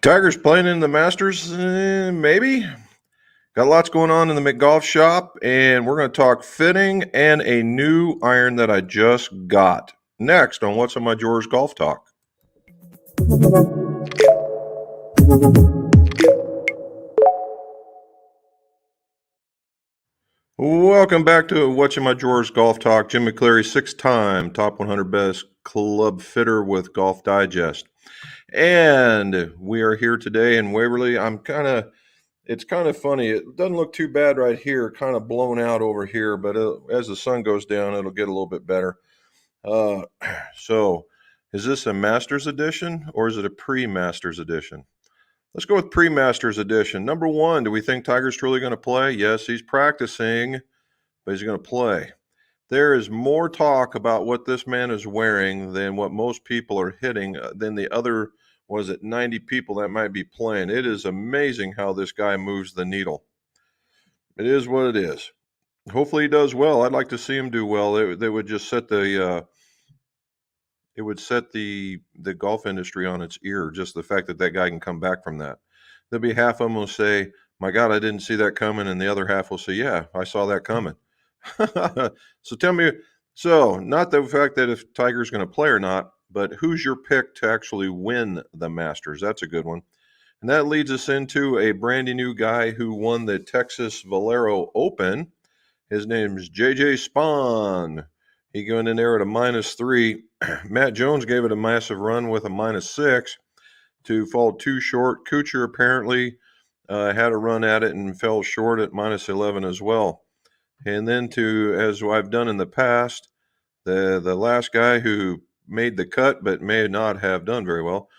Tigers playing in the Masters? Maybe. Got lots going on in the McGolf shop, and we're going to talk fitting and a new iron that I just got. Next on What's on My Drawers Golf Talk. Welcome back to What's in My Drawers Golf Talk. Jim McCleary, 6-time top 100 best club fitter with Golf Digest. And we are here today in Waverly. It's kind of funny. It doesn't look too bad right here, kind of blown out over here, but as the sun goes down, it'll get a little bit better. So is this a Masters edition or is it a pre-Masters edition? Let's go with pre-Masters edition. Number one, do we think Tiger's truly going to play? Yes, he's practicing, but he's going to play. There is more talk about what this man is wearing than what most people are hitting than the other, 90 people that might be playing. It is amazing how this guy moves the needle. It is what it is. Hopefully he does well. I'd like to see him do well. They would just set the golf industry on its ear, just the fact that guy can come back from that. There'll be half of them will say, my God, I didn't see that coming. And the other half will say, yeah, I saw that coming. So tell me, not the fact that if Tiger's going to play or not, but who's your pick to actually win the Masters? That's a good one. And that leads us into a brand new guy who won the Texas Valero Open. His name is JJ Spaun. He going in there at a -3. Matt Jones gave it a massive run with a -6 to fall too short. Kuchar apparently had a run at it and fell short at -11 as well. And then as I've done in the past, the last guy who made the cut but may not have done very well,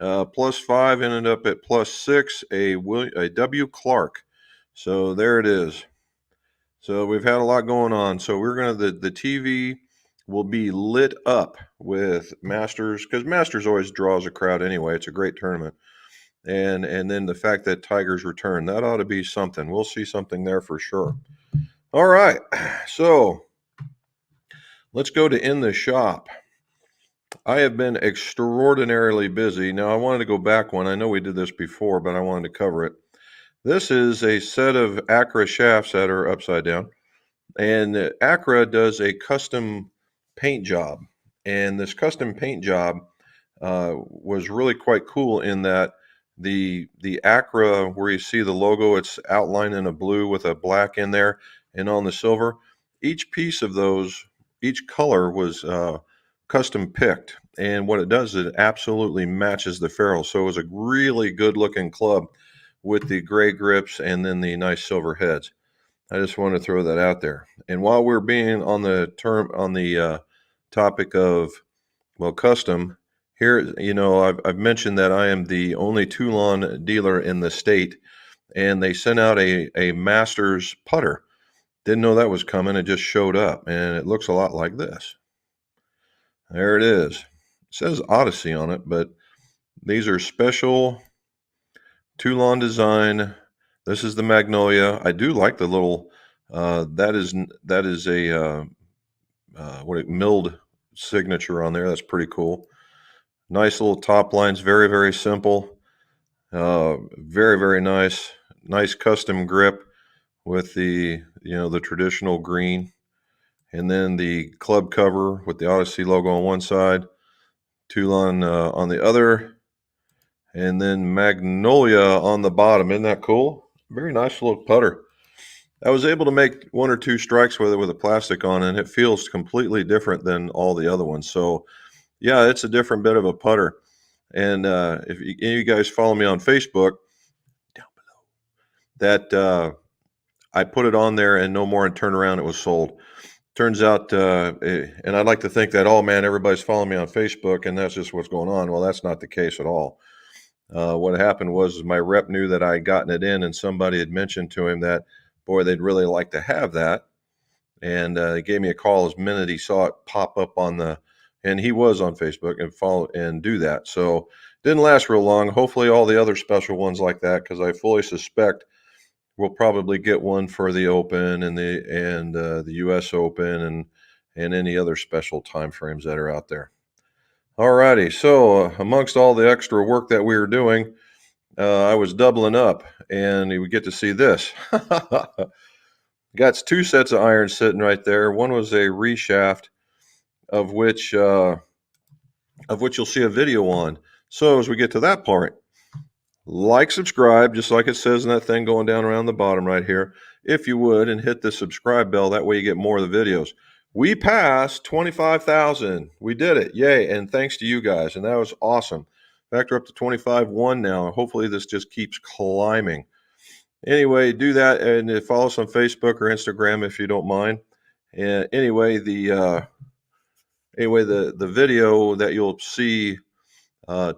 +5 ended up at +6, a W. Clark. So there it is. So we've had a lot going on. So we're going to, the TV will be lit up with Masters, because Masters always draws a crowd anyway. It's a great tournament. And then the fact that Tiger's return, that ought to be something. We'll see something there for sure. All right. So let's go to In the Shop. I have been extraordinarily busy. Now, I wanted to go back one. I know we did this before, but I wanted to cover it. This is a set of Accra shafts that are upside down. And Accra does a custom paint job. And this custom paint job was really quite cool in that the Accra, where you see the logo, it's outlined in a blue with a black in there, and on the silver, each piece of those, each color was custom picked. And what it does is it absolutely matches the ferrule. So it was a really good looking club with the gray grips and then the nice silver heads. I just want to throw that out there. And while we're being on the topic of, custom, here, I've mentioned that I am the only Toulon dealer in the state, and they sent out a Masters putter. Didn't know that was coming. It just showed up, and it looks a lot like this. There it is. It says Odyssey on it, but these are special Toulon design. This is the Magnolia. I do like the little, that is a milled signature on there. That's pretty cool. Nice little top lines, very, very simple. Very, very nice. Nice custom grip with the traditional green. And then the club cover with the Odyssey logo on one side, Toulon on the other, and then Magnolia on the bottom. Isn't that cool? Very nice little putter. I was able to make one or two strikes with it with a plastic on, and it feels completely different than all the other ones. So, yeah, it's a different bit of a putter. And if you guys follow me on Facebook, down below, that I put it on there and no more and turned around, it was sold. Turns out, and I'd like to think that, oh man, everybody's following me on Facebook and that's just what's going on. Well, that's not the case at all. What happened was my rep knew that I had gotten it in, and somebody had mentioned to him that, boy, they'd really like to have that. And he gave me a call as minute he saw it pop up and he was on Facebook and follow and do that. So didn't last real long. Hopefully all the other special ones like that, because I fully suspect we'll probably get one for the Open and the U.S. Open and any other special time frames that are out there. All righty. So amongst all the extra work that we were doing, I was doubling up, and you would get to see this. Got two sets of irons sitting right there. One was a reshaft, of which you'll see a video on. So as we get to that part, like, subscribe, just like it says in that thing going down around the bottom right here, if you would, and hit the subscribe bell. That way you get more of the videos. We passed 25,000. We did it. Yay. And thanks to you guys. And that was awesome. In fact, we're up to 25.1 now. Hopefully this just keeps climbing. Anyway, do that, and follow us on Facebook or Instagram if you don't mind. And anyway, the video that you'll see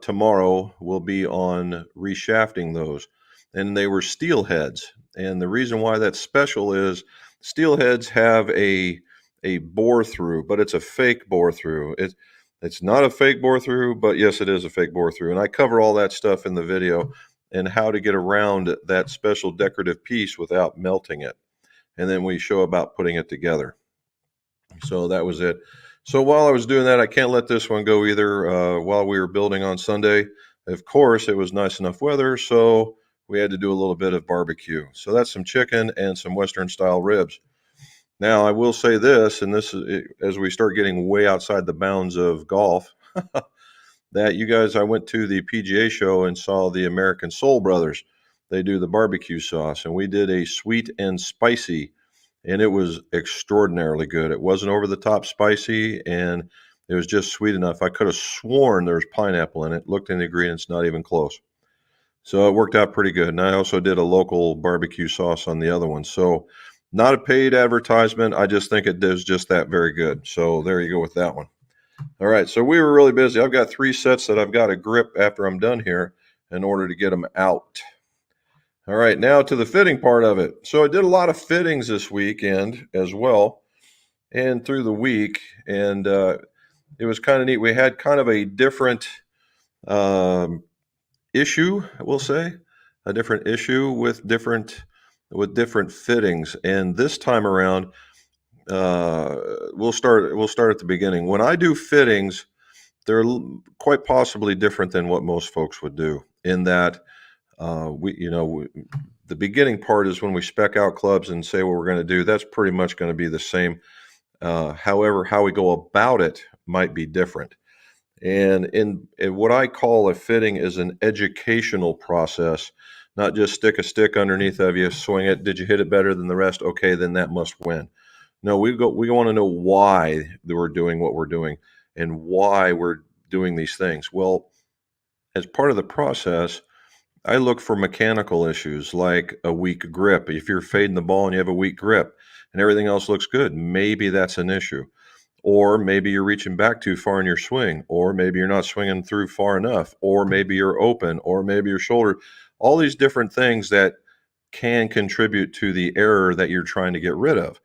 tomorrow will be on reshafting those, and they were steel heads. And the reason why that's special is steel heads have a bore through, but it's a fake bore through. It's not a fake bore through, but yes, it is a fake bore through. And I cover all that stuff in the video and how to get around that special decorative piece without melting it. And then we show about putting it together. So that was it. So while I was doing that, I can't let this one go either. While we were building on Sunday, of course, it was nice enough weather, so we had to do a little bit of barbecue. So that's some chicken and some Western style ribs. Now, I will say this, and this is as we start getting way outside the bounds of golf, that you guys, I went to the PGA show and saw the American Soul Brothers. They do the barbecue sauce, and we did a sweet and spicy, and it was extraordinarily good. It wasn't over the top spicy, and it was just sweet enough. I could have sworn there was pineapple in it. Looked in the ingredients, not even close. So it worked out pretty good. And I also did a local barbecue sauce on the other one. So not a paid advertisement. I just think it does just that very good. So there you go with that one. All right. So we were really busy. I've got 3 sets that I've got to grip after I'm done here in order to get them out. All right, now to the fitting part of it. So I did a lot of fittings this weekend as well, and through the week, and it was kind of neat. We had kind of a different issue, we'll say, a different issue with different fittings. And this time around, we'll start at the beginning. When I do fittings, they're quite possibly different than what most folks would do. In that, the beginning part is when we spec out clubs and say what we're going to do. That's pretty much going to be the same. However, how we go about it might be different. And in what I call a fitting is an educational process, not just stick a stick underneath of you, swing it. Did you hit it better than the rest? Okay, then that must win. No, we want to know why we're doing what we're doing and why we're doing these things. Well, as part of the process, I look for mechanical issues like a weak grip. If you're fading the ball and you have a weak grip and everything else looks good, maybe that's an issue. Or maybe you're reaching back too far in your swing, or maybe you're not swinging through far enough, or maybe you're open, or maybe your shoulder. All these different things that can contribute to the error that you're trying to get rid of.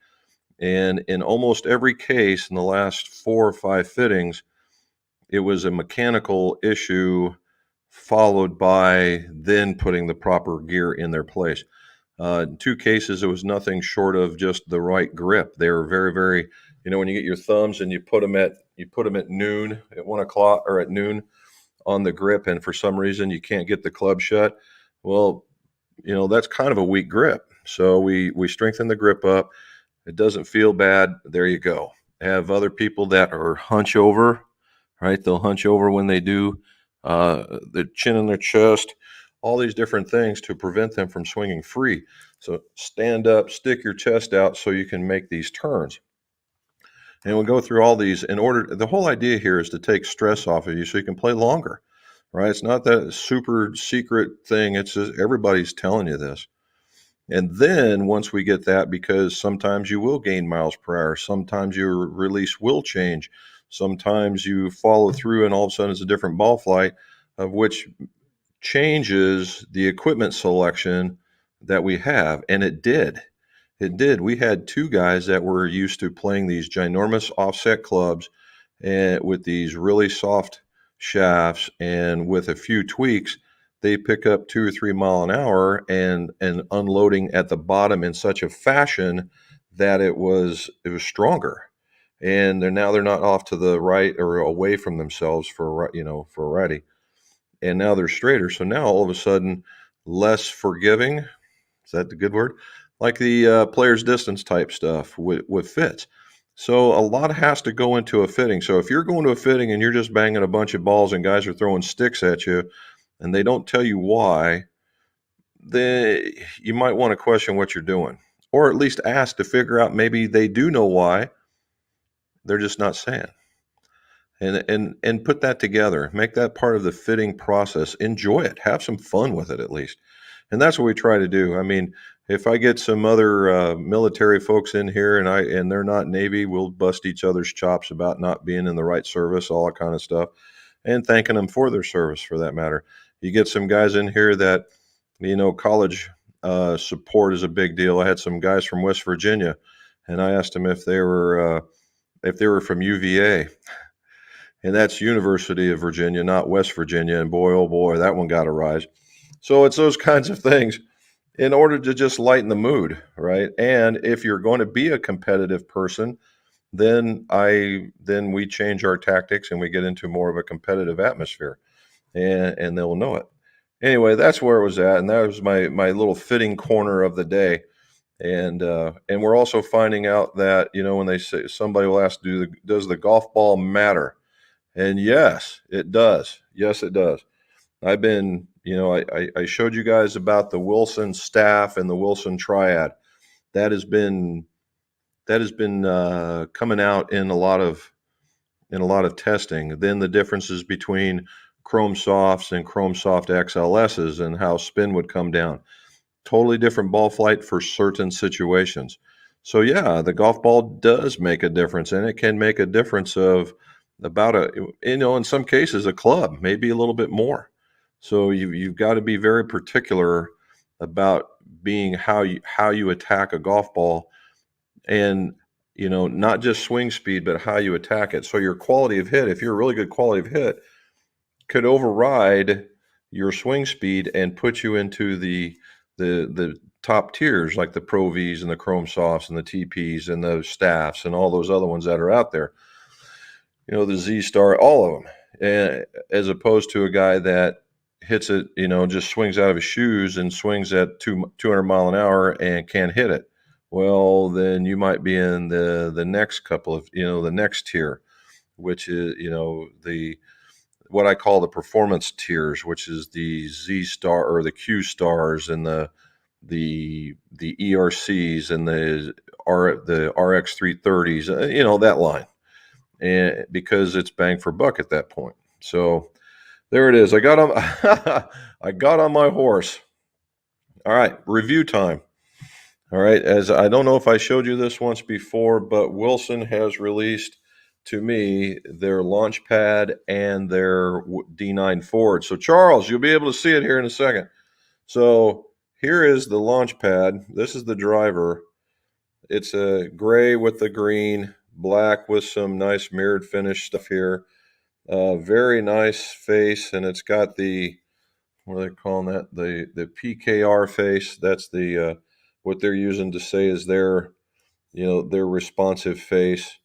And in almost every case in the last 4 or 5 fittings, it was a mechanical issue followed by then putting the proper gear in their place. In 2 cases, it was nothing short of just the right grip. They were very, very, when you get your thumbs and you put them at noon, at 1 o'clock or at noon on the grip, and for some reason you can't get the club shut. Well, that's kind of a weak grip. So we strengthen the grip up. It doesn't feel bad. There you go. Have other people that are hunch over, right? They'll hunch over when they do the chin in their chest, all these different things to prevent them from swinging free. So stand up, stick your chest out so you can make these turns. And we'll go through all these the whole idea here is to take stress off of you so you can play longer, right? It's not that super secret thing. It's just everybody's telling you this. And then once we get that, because sometimes you will gain miles per hour, sometimes your release will change, sometimes you follow through and all of a sudden it's a different ball flight, of which changes the equipment selection that we have. And it did. We had 2 guys that were used to playing these ginormous offset clubs and with these really soft shafts, and with a few tweaks, they pick up 2 or 3 mile an hour and unloading at the bottom in such a fashion that it was stronger. And they're not off to the right or away from themselves for a righty. and now they're straighter. So now all of a sudden, less forgiving. Is that the good word? Like the player's distance type stuff with fits. So a lot has to go into a fitting. So if you're going to a fitting and you're just banging a bunch of balls and guys are throwing sticks at you and they don't tell you why, then you might want to question what you're doing, or at least ask to figure out maybe they do know why. They're just not saying. And put that together. Make that part of the fitting process. Enjoy it. Have some fun with it at least. And that's what we try to do. I mean, if I get some other military folks in here and they're not Navy, we'll bust each other's chops about not being in the right service, all that kind of stuff, and thanking them for their service for that matter. You get some guys in here that, college support is a big deal. I had some guys from West Virginia, and I asked them if they were from UVA. And that's University of Virginia, not West Virginia. And boy, oh boy, that one got a rise. So it's those kinds of things in order to just lighten the mood, right? And if you're going to be a competitive person, then we change our tactics and we get into more of a competitive atmosphere, and they'll know it. Anyway, that's where it was at, and that was my little fitting corner of the day. And we're also finding out that when they say, somebody will ask, does the golf ball matter? And yes, it does. Yes, it does. I've been, I showed you guys about the Wilson staff and the Wilson triad. That has been coming out in a lot of testing. Then the differences between Chrome Softs and Chrome Soft XLSs and how spin would come down. Totally different ball flight for certain situations. So yeah, the golf ball does make a difference, and it can make a difference of about in some cases a club, maybe a little bit more. So you've got to be very particular about being how you attack a golf ball, and not just swing speed, but how you attack it. So your quality of hit, if you're a really good quality of hit, could override your swing speed and put you into the top tiers, like the Pro Vs and the Chrome Softs and the TPs and the staffs and all those other ones that are out there. The Z Star, all of them, and as opposed to a guy that hits it, just swings out of his shoes and swings at 200 mile an hour and can't hit it. Well, then you might be in the next couple of, the next tier, which is, the what I call the performance tiers, which is the Z Star or the Q Stars and the ERCs and the RX 330s, that line. And because it's bang for buck at that point. So there it is. I got on I got on my horse. All right, review time. All right, as I don't know if I showed you this once before, but Wilson has released to me their launch pad and their D9 Ford. So Charles, you'll be able to see it here in a second. So here is the launch pad. This is the driver. It's a gray with the green, black with some nice mirrored finish stuff here. Very nice face, and it's got what are they calling that? The PKR face. That's the what they're using to say is their responsive face.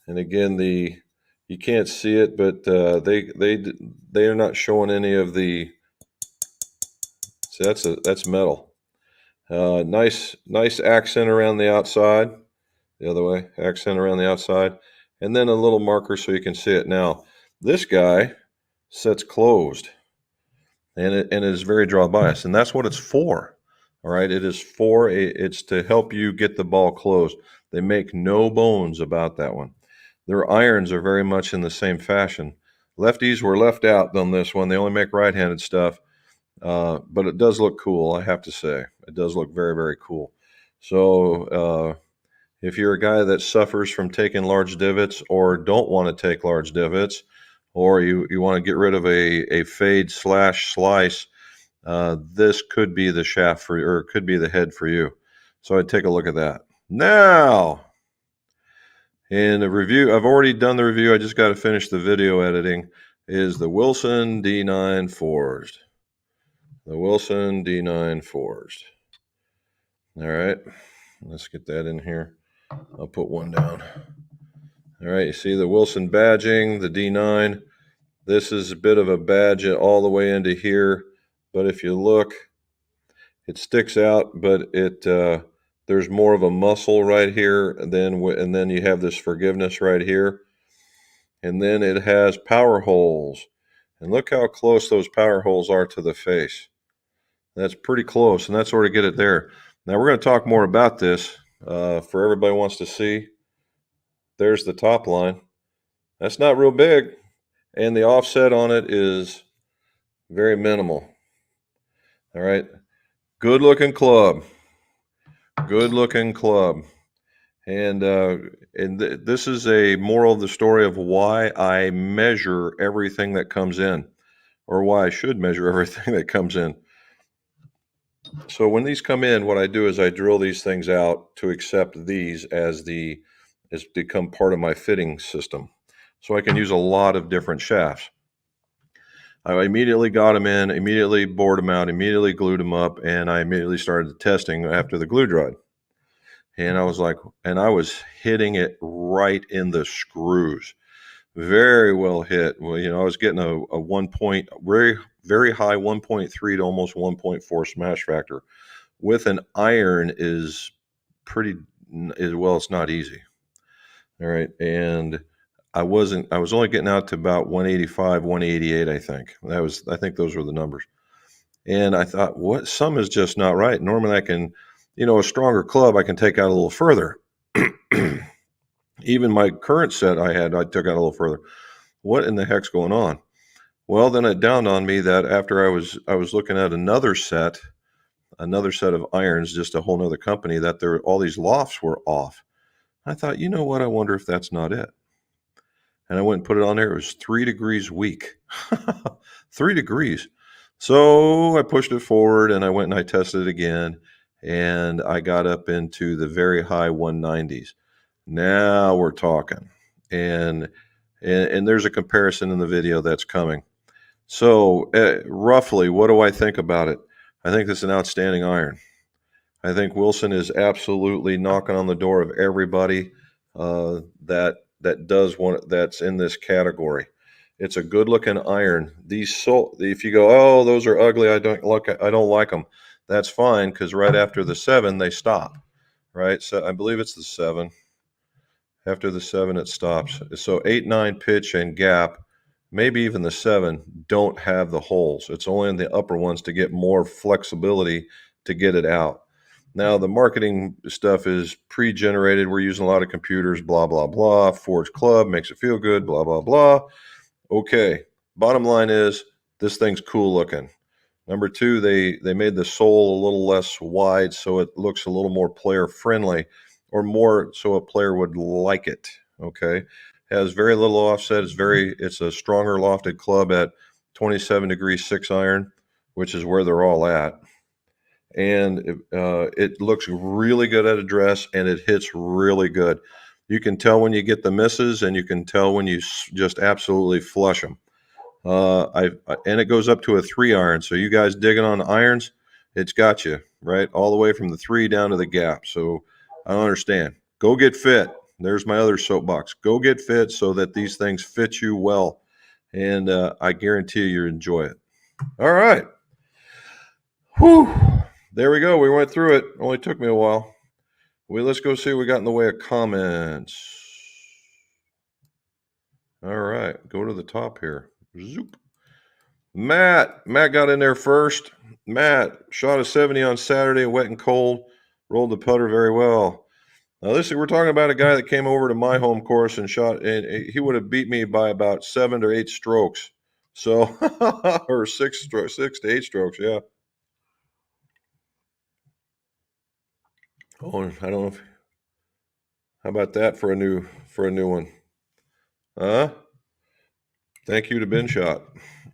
And again, you can't see it, but they are not showing any of the. See, that's metal. Nice accent around the outside. The other way, accent around the outside, and then a little marker so you can see it. Now, this guy sets closed, and it is very draw bias, and that's what it's for. All right, it's to help you get the ball closed. They make no bones about that one. Their irons are very much in the same fashion. Lefties were left out on this one. They only make right-handed stuff, but it does look cool, I have to say. It does look very, very cool. So if you're a guy that suffers from taking large divots or don't want to take large divots, or you want to get rid of a fade / slice, this could be the shaft for you, or it could be the head for you. So I'd take a look at that. Now, in the review, I've already done the review. I just got to finish the video editing. Is the Wilson D9 Forged. The Wilson D9 Forged. All right, let's get that in here. I'll put one down. All right, you see the Wilson badging, the D9. This is a bit of a badge all the way into here, but if you look, it sticks out, but there's more of a muscle right here, and then you have this forgiveness right here, and then it has power holes, and look how close those power holes are to the face. That's pretty close, and that's where to get it there. Now we're going to talk more about this for everybody wants to see. There's the top line. That's not real big, and the offset on it is very minimal. All right, good looking club. Good looking club. And this is a moral of the story of why I measure everything that comes in, or why I should measure everything that comes in. So when these come in, what I do is I drill these things out to accept these as become part of my fitting system. So I can use a lot of different shafts. I immediately got them in, immediately bored them out, immediately glued them up, and I immediately started testing after the glue dried. And I was hitting it right in the screws. Very well hit. Well, I was getting a 1 point, very, very high 1.3 to almost 1.4 smash factor. With an iron is it's not easy. All right. And I was only getting out to about 185, 188, I think. I think those were the numbers. And I thought, some is just not right. Normally I can, a stronger club I can take out a little further. Even my current set I took out a little further. What in the heck's going on? Well, then it dawned on me that after I was looking at another set of irons, just a whole nother company, that all these lofts were off. I thought, you know what? I wonder if that's not it. And I went and put it on there. It was 3 degrees weak. 3 degrees. So I pushed it forward and I went and I tested it again. And I got up into the very high 190s. Now we're talking. And there's a comparison in the video that's coming. So roughly, what do I think about it? I think it's an outstanding iron. I think Wilson is absolutely knocking on the door of everybody that's in this category. It's a good looking iron. If you go, oh, those are ugly, I don't like them. That's fine, because right after the 7 they stop. Right, so I believe it's the 7. After the 7 it stops. So 8, 9 pitch and gap, maybe even the 7 don't have the holes. It's only in the upper ones to get more flexibility to get it out. Now, the marketing stuff is pre-generated. We're using a lot of computers, blah, blah, blah. Forge Club makes it feel good, blah, blah, blah. Okay, bottom line is this thing's cool looking. Number 2, they made the sole a little less wide so it looks a little more player friendly, or more so a player would like it. Okay, has very little offset. It's a stronger lofted club at 27 degrees 6 iron, which is where they're all at. And it looks really good at address, and it hits really good. You can tell when you get the misses, and you can tell when you just absolutely flush them. And it goes up to a 3 iron. So you guys digging on irons, it's got you right all the way from the 3 down to the gap. So I don't understand. Go get fit. There's my other soapbox. Go get fit so that these things fit you well, and I guarantee you enjoy it. All right. Whew. There we go. We went through it. Only took me a while. Let's go see what we got in the way of comments. All right. Go to the top here. Zoop. Matt got in there first. Matt shot a 70 on Saturday, wet and cold. Rolled the putter very well. Now, we're talking about a guy that came over to my home course and shot, and he would have beat me by about 7 or 8 strokes. So, or 6 to 8 strokes, yeah. Oh, I don't know if. How about that for a new one? Thank you to Ben Shot.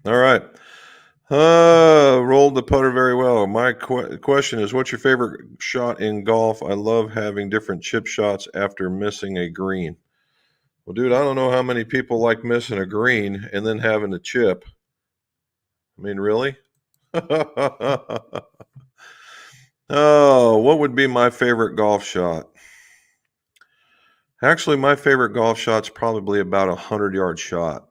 All right. Rolled the putter very well. My question is, what's your favorite shot in golf? I love having different chip shots after missing a green. Well, dude, I don't know how many people like missing a green and then having a chip. I mean, really? Oh, what would be my favorite golf shot? Actually, my favorite golf shot's probably about a 100-yard shot.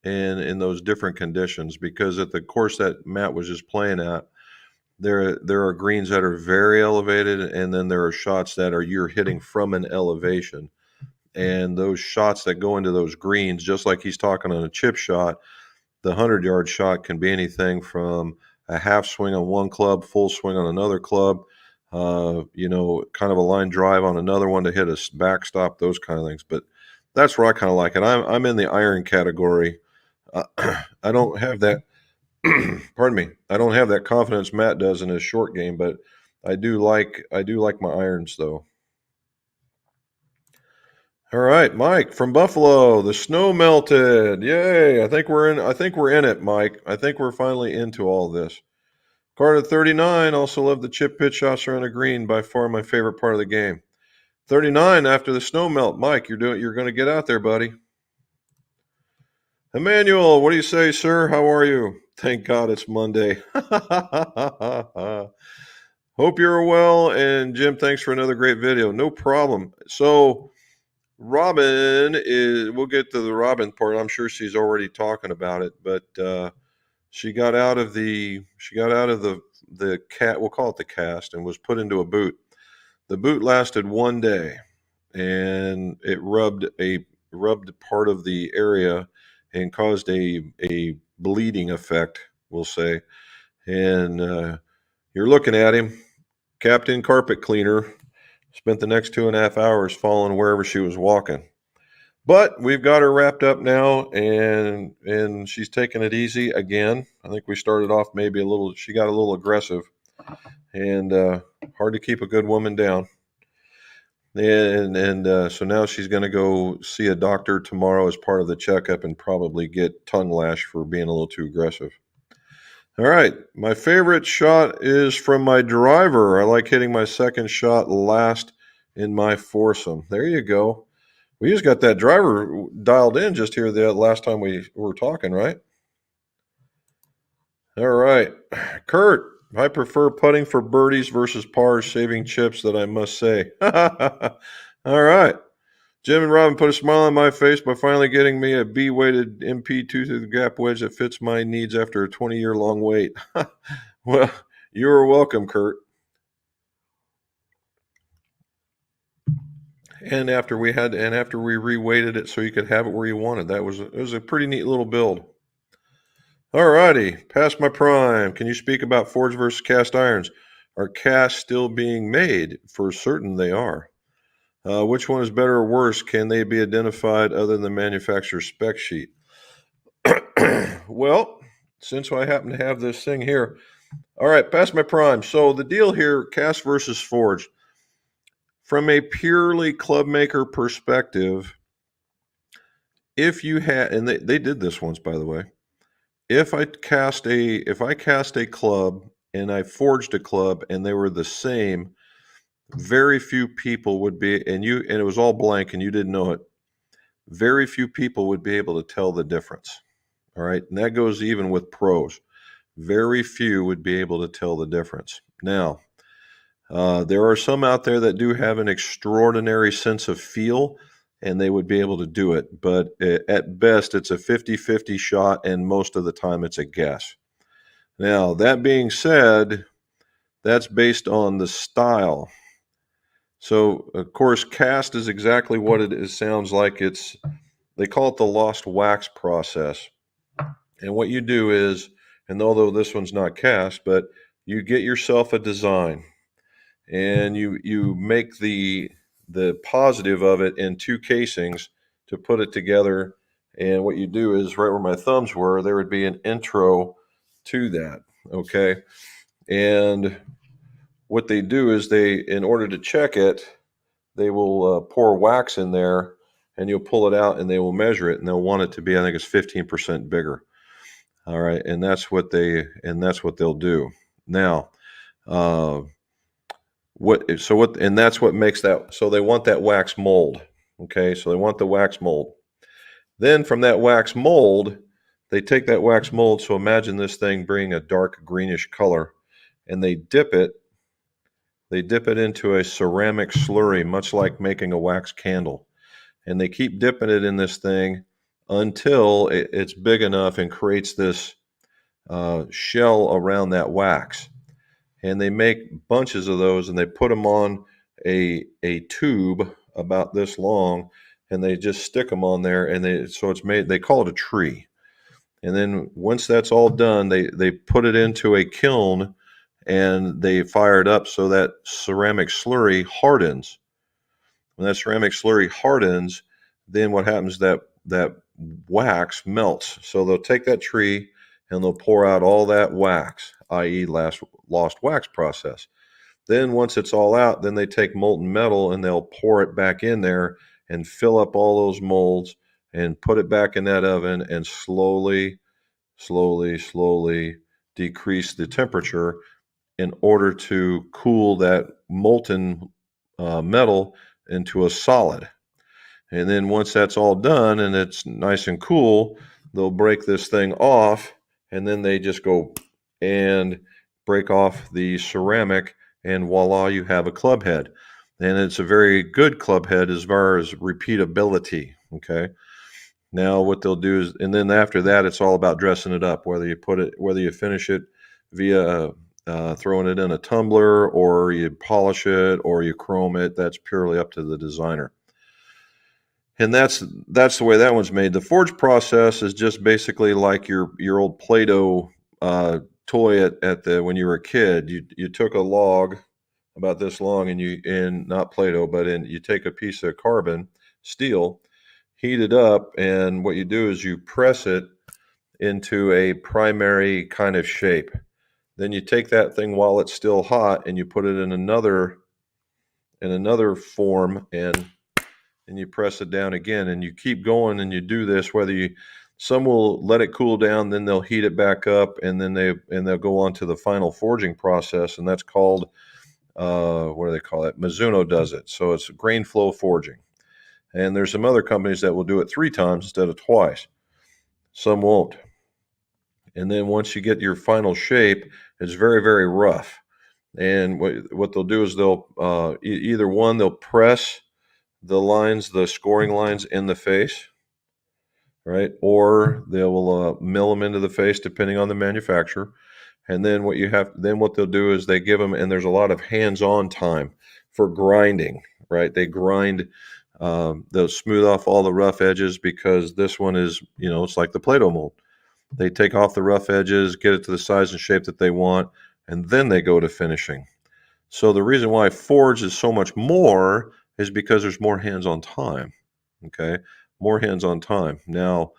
and in those different conditions, because at the course that Matt was just playing at, there are greens that are very elevated, and then there are shots that are you're hitting from an elevation. And those shots that go into those greens, just like he's talking on a chip shot, the 100-yard shot can be anything from a half swing on one club, full swing on another club, kind of a line drive on another one to hit a backstop, those kind of things. But that's where I kind of like it. I'm in the iron category. I don't have that. Pardon me. I don't have that confidence Matt does in his short game, but I do like my irons though. All right, Mike from Buffalo. The snow melted. Yay! I think we're in it, Mike. I think we're finally into all this. Card at 39. Also love the chip pitch shots around a green. By far my favorite part of the game. 39 after the snow melt. Mike, you're going to get out there, buddy. Emmanuel, what do you say, sir? How are you? Thank God it's Monday. Hope you're well. And Jim, thanks for another great video. No problem. So Robin we'll get to the Robin part. I'm sure she's already talking about it, but she got out of the cat, we'll call it the cast, and was put into a boot. The boot lasted 1 day, and it rubbed part of the area and caused a bleeding effect, we'll say. And you're looking at him, Captain Carpet Cleaner, spent the next 2.5 hours following wherever she was walking. But we've got her wrapped up now, and she's taking it easy again. I think we started off she got a little aggressive, and hard to keep a good woman down. And so now she's going to go see a doctor tomorrow as part of the checkup and probably get tongue lash for being a little too aggressive. All right, my favorite shot is from my driver. I like hitting my second shot last in my foursome. There you go. We just got that driver dialed in just here the last time we were talking, right? All right. Kurt, I prefer putting for birdies versus pars, saving chips, that I must say. All right. Jim and Robin put a smile on my face by finally getting me a B-weighted MP2 through the gap wedge that fits my needs after a 20-year-long wait. Well, you're welcome, Kurt. And after we reweighted it so you could have it where you wanted, it was a pretty neat little build. All righty, past my prime. Can you speak about forged versus cast irons? Are casts still being made? For certain they are. Which one is better or worse? Can they be identified other than the manufacturer's spec sheet? Well, since I happen to have this thing here, all right, past my prime. So the deal here, cast versus forged. From a purely club maker perspective, if you had, and they did this once, by the way, if I cast a club and I forged a club and they were the same, very few people would be, and it was all blank and you didn't know it, very few people would be able to tell the difference. All right, and that goes even with pros. Very few would be able to tell the difference. Now, there are some out there that do have an extraordinary sense of feel, and they would be able to do it. But at best, it's a 50-50 shot, and most of the time it's a guess. Now, that being said, that's based on the style. So, of course, cast is exactly what it sounds like. They call it the lost wax process. And what you do is, and although this one's not cast, but you get yourself a design, and you make the positive of it in two casings to put it together. And what you do is, right where my thumbs were, there would be an intro to that. Okay. And what they do is in order to check it, they will pour wax in there, and you'll pull it out and they will measure it, and they'll want it to be, I think it's 15% bigger. All right. And that's what they'll do. Now, and that's what makes that. So they want that wax mold. Okay. So they want the wax mold. Then from that wax mold, they take that wax mold. So imagine this thing being a dark greenish color, and they dip it into a ceramic slurry, much like making a wax candle. And they keep dipping it in this thing until it's big enough and creates this shell around that wax. And they make bunches of those and they put them on a tube about this long, and they just stick them on there, and they call it a tree. And then once that's all done, they put it into a kiln and they fire it up so that ceramic slurry hardens. When that ceramic slurry hardens, then what happens, that wax melts. So they'll take that tree and they'll pour out all that wax, i.e. lost wax process. Then once it's all out, then they take molten metal and they'll pour it back in there and fill up all those molds and put it back in that oven and slowly decrease the temperature in order to cool that molten metal into a solid. And then once that's all done and it's nice and cool, they'll break this thing off, and then they just go and break off the ceramic, and voila, you have a club head. And it's a very good club head as far as repeatability. Okay. Now what they'll do is, and then after that, it's all about dressing it up, whether you finish it via throwing it in a tumbler, or you polish it, or you chrome it. That's purely up to the designer. And that's the way that one's made. The forge process is just basically like your old Play-Doh toy at the when you were a kid. You took a log about this long, and not Play-Doh, but you take a piece of carbon steel, heat it up, and what you do is you press it into a primary kind of shape. Then you take that thing while it's still hot and you put it in another form, and you press it down again, and you keep going, and you do this. Some will let it cool down, then they'll heat it back up, and then they'll go on to the final forging process, and that's called what do they call it? Mizuno does it. So it's grain flow forging. And there's some other companies that will do it 3 times instead of twice. Some won't. And then once you get your final shape, it's very, very rough. And what they'll do is they'll either one, they'll press the scoring lines in the face, right? Or they will mill them into the face, depending on the manufacturer. And then what they'll do is they give them, and there's a lot of hands-on time for grinding, right? They grind, they'll smooth off all the rough edges, because this one is, it's like the Play-Doh mold. They take off the rough edges, get it to the size and shape that they want, and then they go to finishing. So the reason why forge is so much more is because there's more hands-on time. Okay, more hands-on time. Now,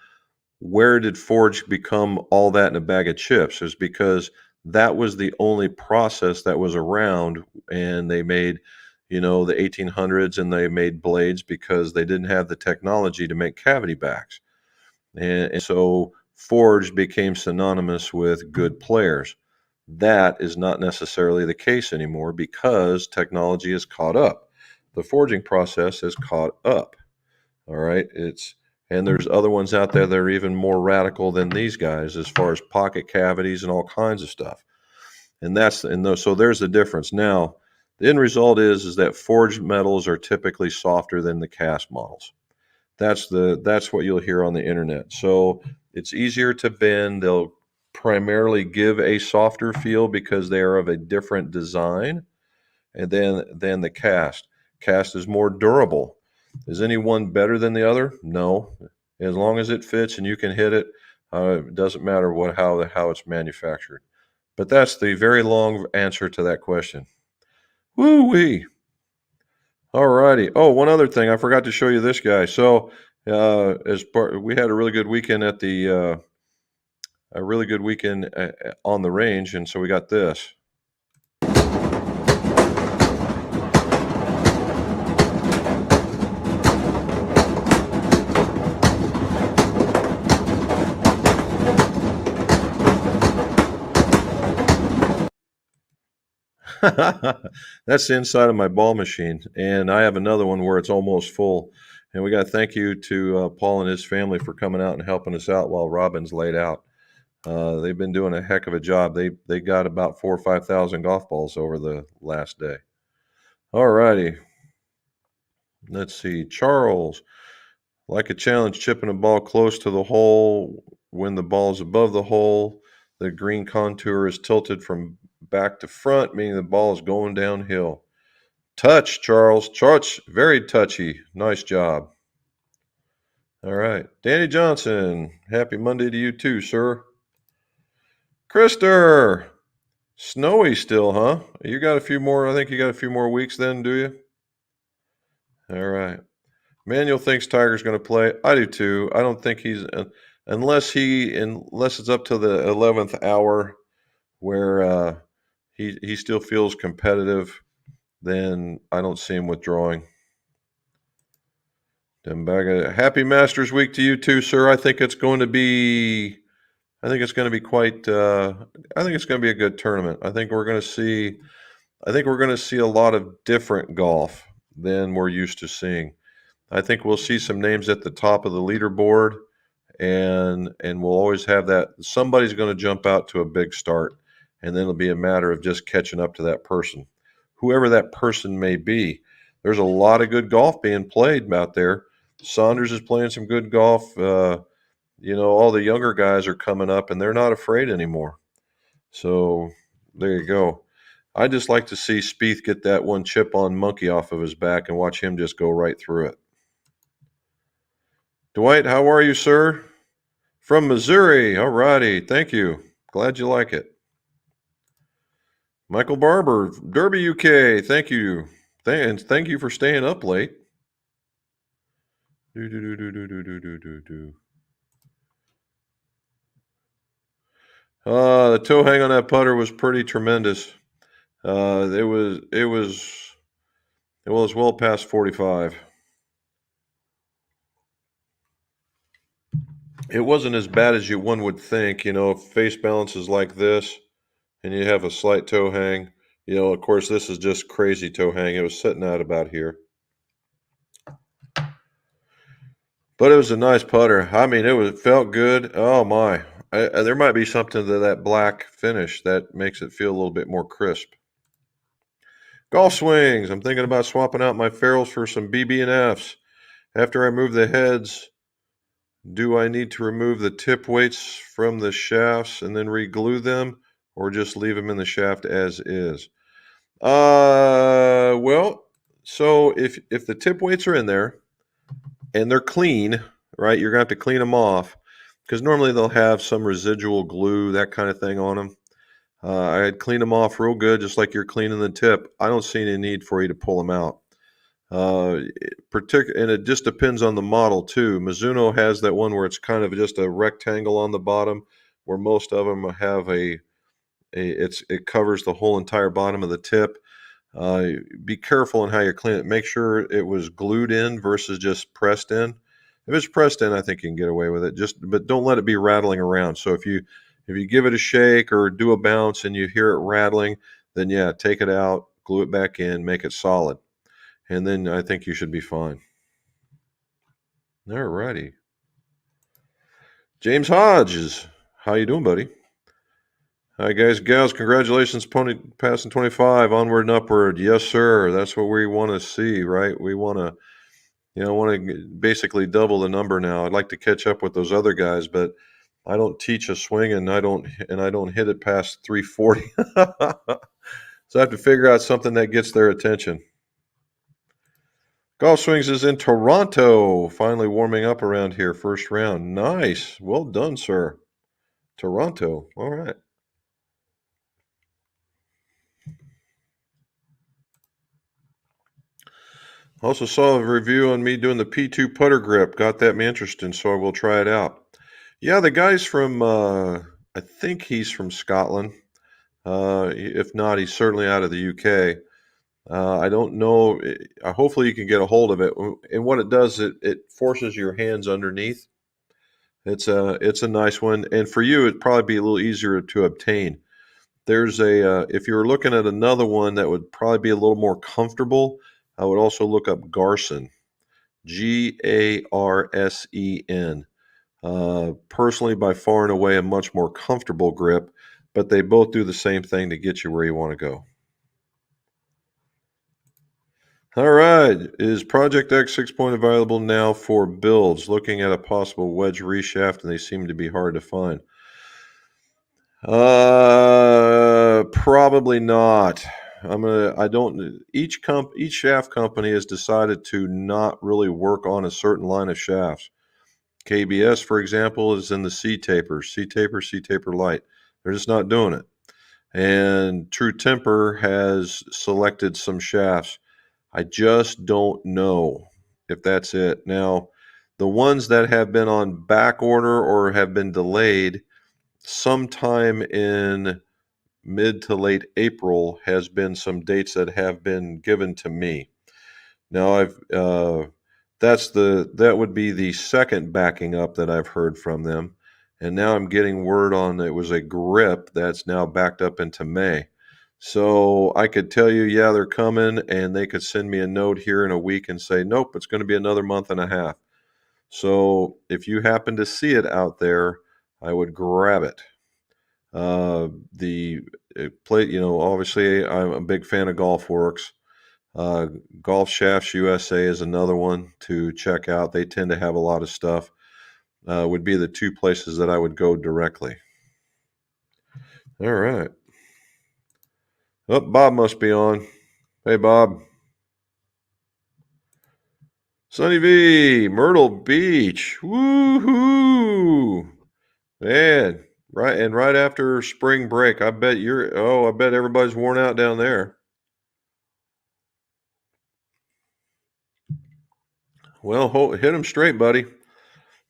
where did forge become all that in a bag of chips? Is because that was the only process that was around, and they made, the 1800s, and they made blades because they didn't have the technology to make cavity backs, and so forge became synonymous with good players. That is not necessarily the case anymore, because technology has caught up. The forging process has caught up. All right. And there's other ones out there that are even more radical than these guys, as far as pocket cavities and all kinds of stuff. So there's the difference. Now, the end result is that forged metals are typically softer than the cast models. That's what you'll hear on the internet. So it's easier to bend. They'll primarily give a softer feel because they are of a different design, and then the cast. Cast is more durable. Is any one better than the other? No. As long as it fits and you can hit it, it doesn't matter how it's manufactured. But that's the very long answer to that question. Woo-wee. All righty. Oh, one other thing. I forgot to show you this guy. So we had a really good weekend on the range, and so we got this. That's the inside of my ball machine, and I have another one where it's almost full. And we got to thank you to Paul and his family for coming out and helping us out while Robin's laid out. They've been doing a heck of a job. They got about 4,000 or 5,000 golf balls over the last day. All righty. Let's see. Charles, Like a challenge, chipping a ball close to the hole when the ball is above the hole. The green contour is tilted from back to front, meaning the ball is going downhill. Touch, Charles. Touch, very touchy. Nice job. All right. Danny Johnson, happy Monday to you too, sir. Krister, snowy still, huh? You got a few more, I think you got a few more weeks then, do you? All right. Manuel thinks Tiger's going to play. I do too. I don't think he's unless it's up to the 11th hour where he still feels competitive. Then I don't see him withdrawing. Happy Masters Week to you too, sir. I think it's going to be quite. I think it's going to be a good tournament. I think we're going to see a lot of different golf than we're used to seeing. I think we'll see some names at the top of the leaderboard, and we'll always have that. Somebody's going to jump out to a big start, and then it'll be a matter of just catching up to that person, whoever that person may be. There's a lot of good golf being played out there. Saunders is playing some good golf. All the younger guys are coming up, and they're not afraid anymore. So there you go. I just like to see Spieth get that one chip on monkey off of his back and watch him just go right through it. Dwight, how are you, sir? From Missouri. All righty. Thank you. Glad you like it. Michael Barber, Derby, UK. Thank you. Thank you for staying up late. The toe hang on that putter was pretty tremendous. It was well past 45. It wasn't as bad as one would think. If face balance is like this and you have a slight toe hang, of course, this is just crazy toe hang. It was sitting out about here. But it was a nice putter. I mean, it felt good. Oh, my. There might be something to that black finish that makes it feel a little bit more crisp. Golf swings. I'm thinking about swapping out my ferrules for some BB&Fs. After I move the heads, do I need to remove the tip weights from the shafts and then re-glue them, or just leave them in the shaft as is? Well, so if the tip weights are in there and they're clean, right, you're going to have to clean them off because normally they'll have some residual glue, that kind of thing on them. I'd clean them off real good, just like you're cleaning the tip. I don't see any need for you to pull them out. And it just depends on the model too. Mizuno has that one where it's kind of just a rectangle on the bottom, where most of them have it covers the whole entire bottom of the tip. Be careful in how you clean it. Make sure it was glued in versus just pressed in. If it's pressed in, I think you can get away with it. But don't let it be rattling around. So if you give it a shake or do a bounce and you hear it rattling, then yeah, take it out, glue it back in, make it solid. And then I think you should be fine. All righty. James Hodges, how you doing, buddy? Hi, guys, gals. Congratulations, Pony passing 25, onward and upward. Yes, sir. That's what we want to see, right? We want to, basically double the number now. I'd like to catch up with those other guys, but I don't teach a swing, and I don't hit it past 340. So I have to figure out something that gets their attention. Golf Swings is in Toronto, finally warming up around here, first round. Nice. Well done, sir. Toronto. All right. Also saw a review on me doing the P2 putter grip. Got that me interested, so I will try it out. Yeah, the guy's from, I think he's from Scotland. If not, he's certainly out of the UK. I don't know. Hopefully you can get a hold of it. And what it does, it forces your hands underneath. It's a nice one. And for you, it'd probably be a little easier to obtain. There's if you're looking at another one that would probably be a little more comfortable, I would also look up Garsen, Garsen. Personally, by far and away, a much more comfortable grip, but they both do the same thing to get you where you want to go. All right. Is Project X 6 available now for builds? Looking at a possible wedge reshaft, and they seem to be hard to find. Probably not. Each shaft company has decided to not really work on a certain line of shafts. KBS, for example, is in the C taper, C taper light. They're just not doing it. And True Temper has selected some shafts. I just don't know if that's it. Now, the ones that have been on back order or have been delayed sometime in mid to late April has been some dates that have been given to me. Now that would be the second backing up that I've heard from them. And now I'm getting word on it was a grip that's now backed up into May. So I could tell you, yeah, they're coming, and they could send me a note here in a week and say, nope, it's going to be another month and a half. So if you happen to see it out there, I would grab it. The play, obviously I'm a big fan of GolfWorks. Golf Shafts USA is another one to check out. They tend to have a lot of stuff. Would be the two places that I would go directly. All right. Oh, Bob must be on. Hey, Bob. Sunny V, Myrtle Beach. Woohoo! Man, right after spring break. I bet everybody's worn out down there. Well, hit them straight, buddy.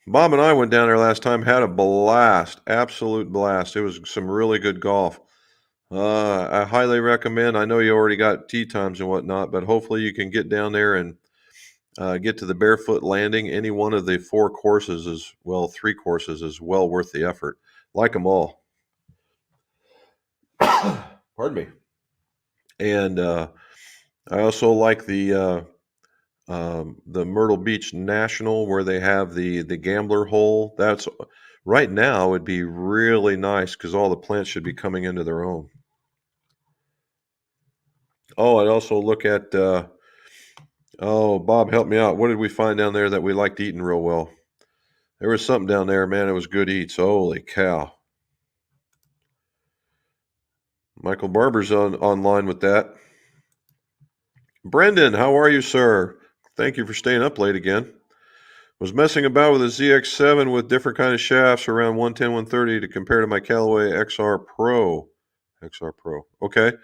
Bob and I went down there last time, had a blast, absolute blast. It was some really good golf. I highly recommend. I know you already got tee times and whatnot, but hopefully you can get down there and get to the Barefoot Landing. Any one of the three courses is well worth the effort. Like them all. Pardon me. And I also like the Myrtle Beach National, where they have the gambler hole. That's right now would be really nice because all the plants should be coming into their own. Oh, I'd also look at. Bob, help me out. What did we find down there that we liked eating real well? There was something down there, man. It was good eats. Holy cow! Michael Barber's online with that. Brendan, how are you, sir? Thank you for staying up late again. Was messing about with a ZX7 with different kind of shafts around 110, 130 to compare to my Callaway XR Pro. XR Pro. Okay.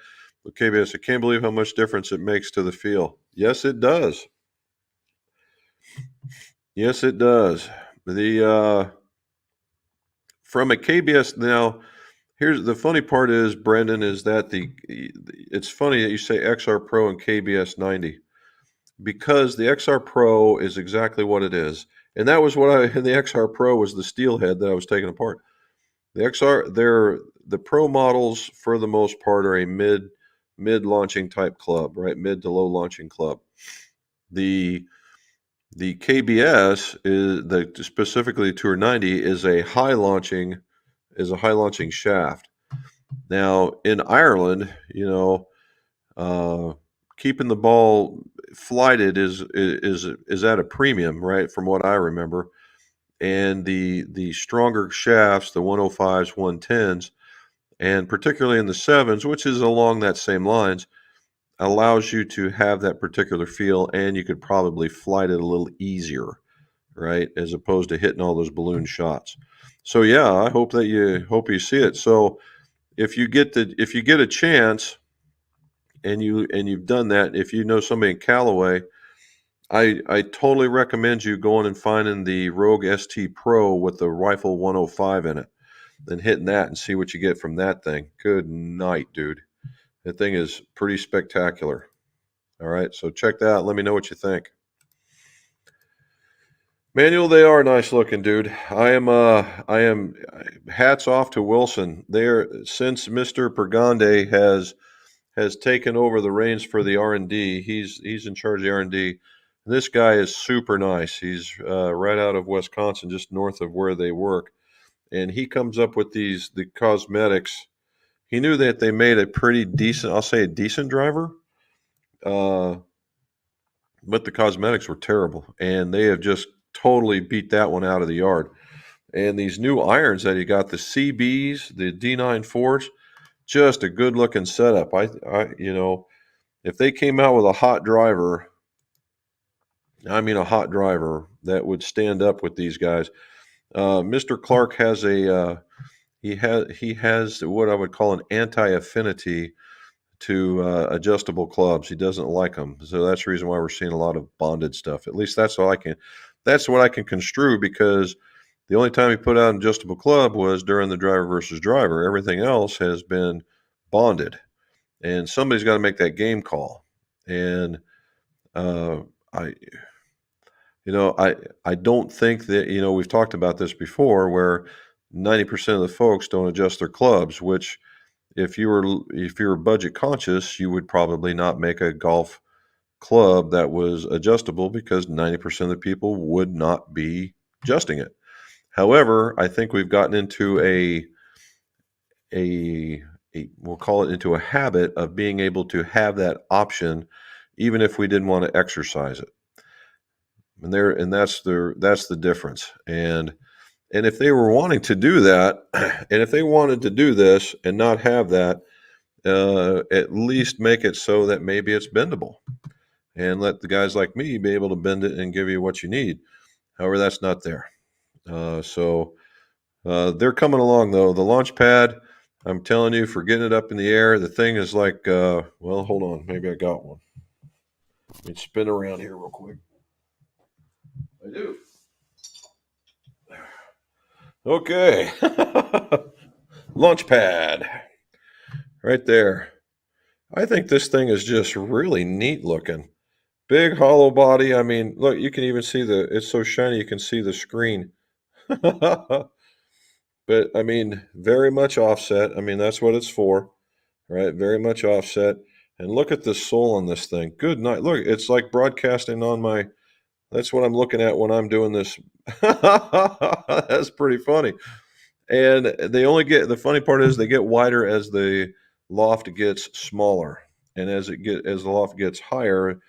KBS, I can't believe how much difference it makes to the feel. Yes, it does. Yes, it does. The from a KBS now, here's the funny part is, Brendan, is that it's funny that you say XR Pro and KBS 90 because the XR Pro is exactly what it is. And that was the XR Pro was the steel head that I was taking apart. The Pro models for the most part are a mid launching type club, right? Mid to low launching club. The KBS is specifically Tour 90 is a high launching shaft. Now in Ireland, keeping the ball flighted is at a premium, right? From what I remember, and the stronger shafts, the 105s, 110s, and particularly in the sevens, which is along that same lines, allows you to have that particular feel, and you could probably flight it a little easier, right? As opposed to hitting all those balloon shots. So yeah, I hope you see it. So if you get a chance and you've done that, if you know somebody in Callaway, I totally recommend you going and finding the Rogue ST Pro with the Rifle 105 in it, then hitting that and see what you get from that thing. Good night, dude. That thing is pretty spectacular. All right, so check that out. Let me know what you think. Manuel, they are nice looking, dude. I am hats off to Wilson. Since Mr. Pergande has taken over the reins for the R&D. He's in charge of the R&D. This guy is super nice. He's right out of Wisconsin, just north of where they work, and he comes up with the cosmetics. He knew that they made a pretty decent, I'll say a decent driver. Uh, but the cosmetics were terrible, and they have just totally beat that one out of the yard. And these new irons that he got, the CBs, the D94s, just a good looking setup. If they came out with a hot driver, I mean a hot driver that would stand up with these guys. Mr. Clark has he has what I would call an anti-affinity to adjustable clubs. He doesn't like them, so that's the reason why we're seeing a lot of bonded stuff. At least that's all I can. That's what I can construe, because the only time he put out an adjustable club was during the driver versus driver. Everything else has been bonded, and somebody's got to make that game call. And uh, I, I don't think that, we've talked about this before, where 90% of the folks don't adjust their clubs, which if you were budget conscious, you would probably not make a golf club that was adjustable, because 90% of the people would not be adjusting it. However, I think we've gotten into a we'll call it into a habit of being able to have that option, even if we didn't want to exercise it. And that's the difference. And if they were wanting to do that, and if they wanted to do this and not have that, at least make it so that maybe it's bendable, and let the guys like me be able to bend it and give you what you need. However, that's not there. So they're coming along, though. The launch pad, I'm telling you, for getting it up in the air, the thing is like, well, hold on. Maybe I got one. Let me spin around here real quick. I do. Okay. Launch pad. Right there. I think this thing is just really neat looking. Big hollow body. I mean, look, you can even see it's so shiny you can see the screen. But I mean, very much offset. I mean, that's what it's for, right? Very much offset. And look at the sole on this thing. Good night. Look, it's like broadcasting on my. That's what I'm looking at when I'm doing this. That's pretty funny. And the funny part is they get wider as the loft gets smaller, and as the loft gets higher,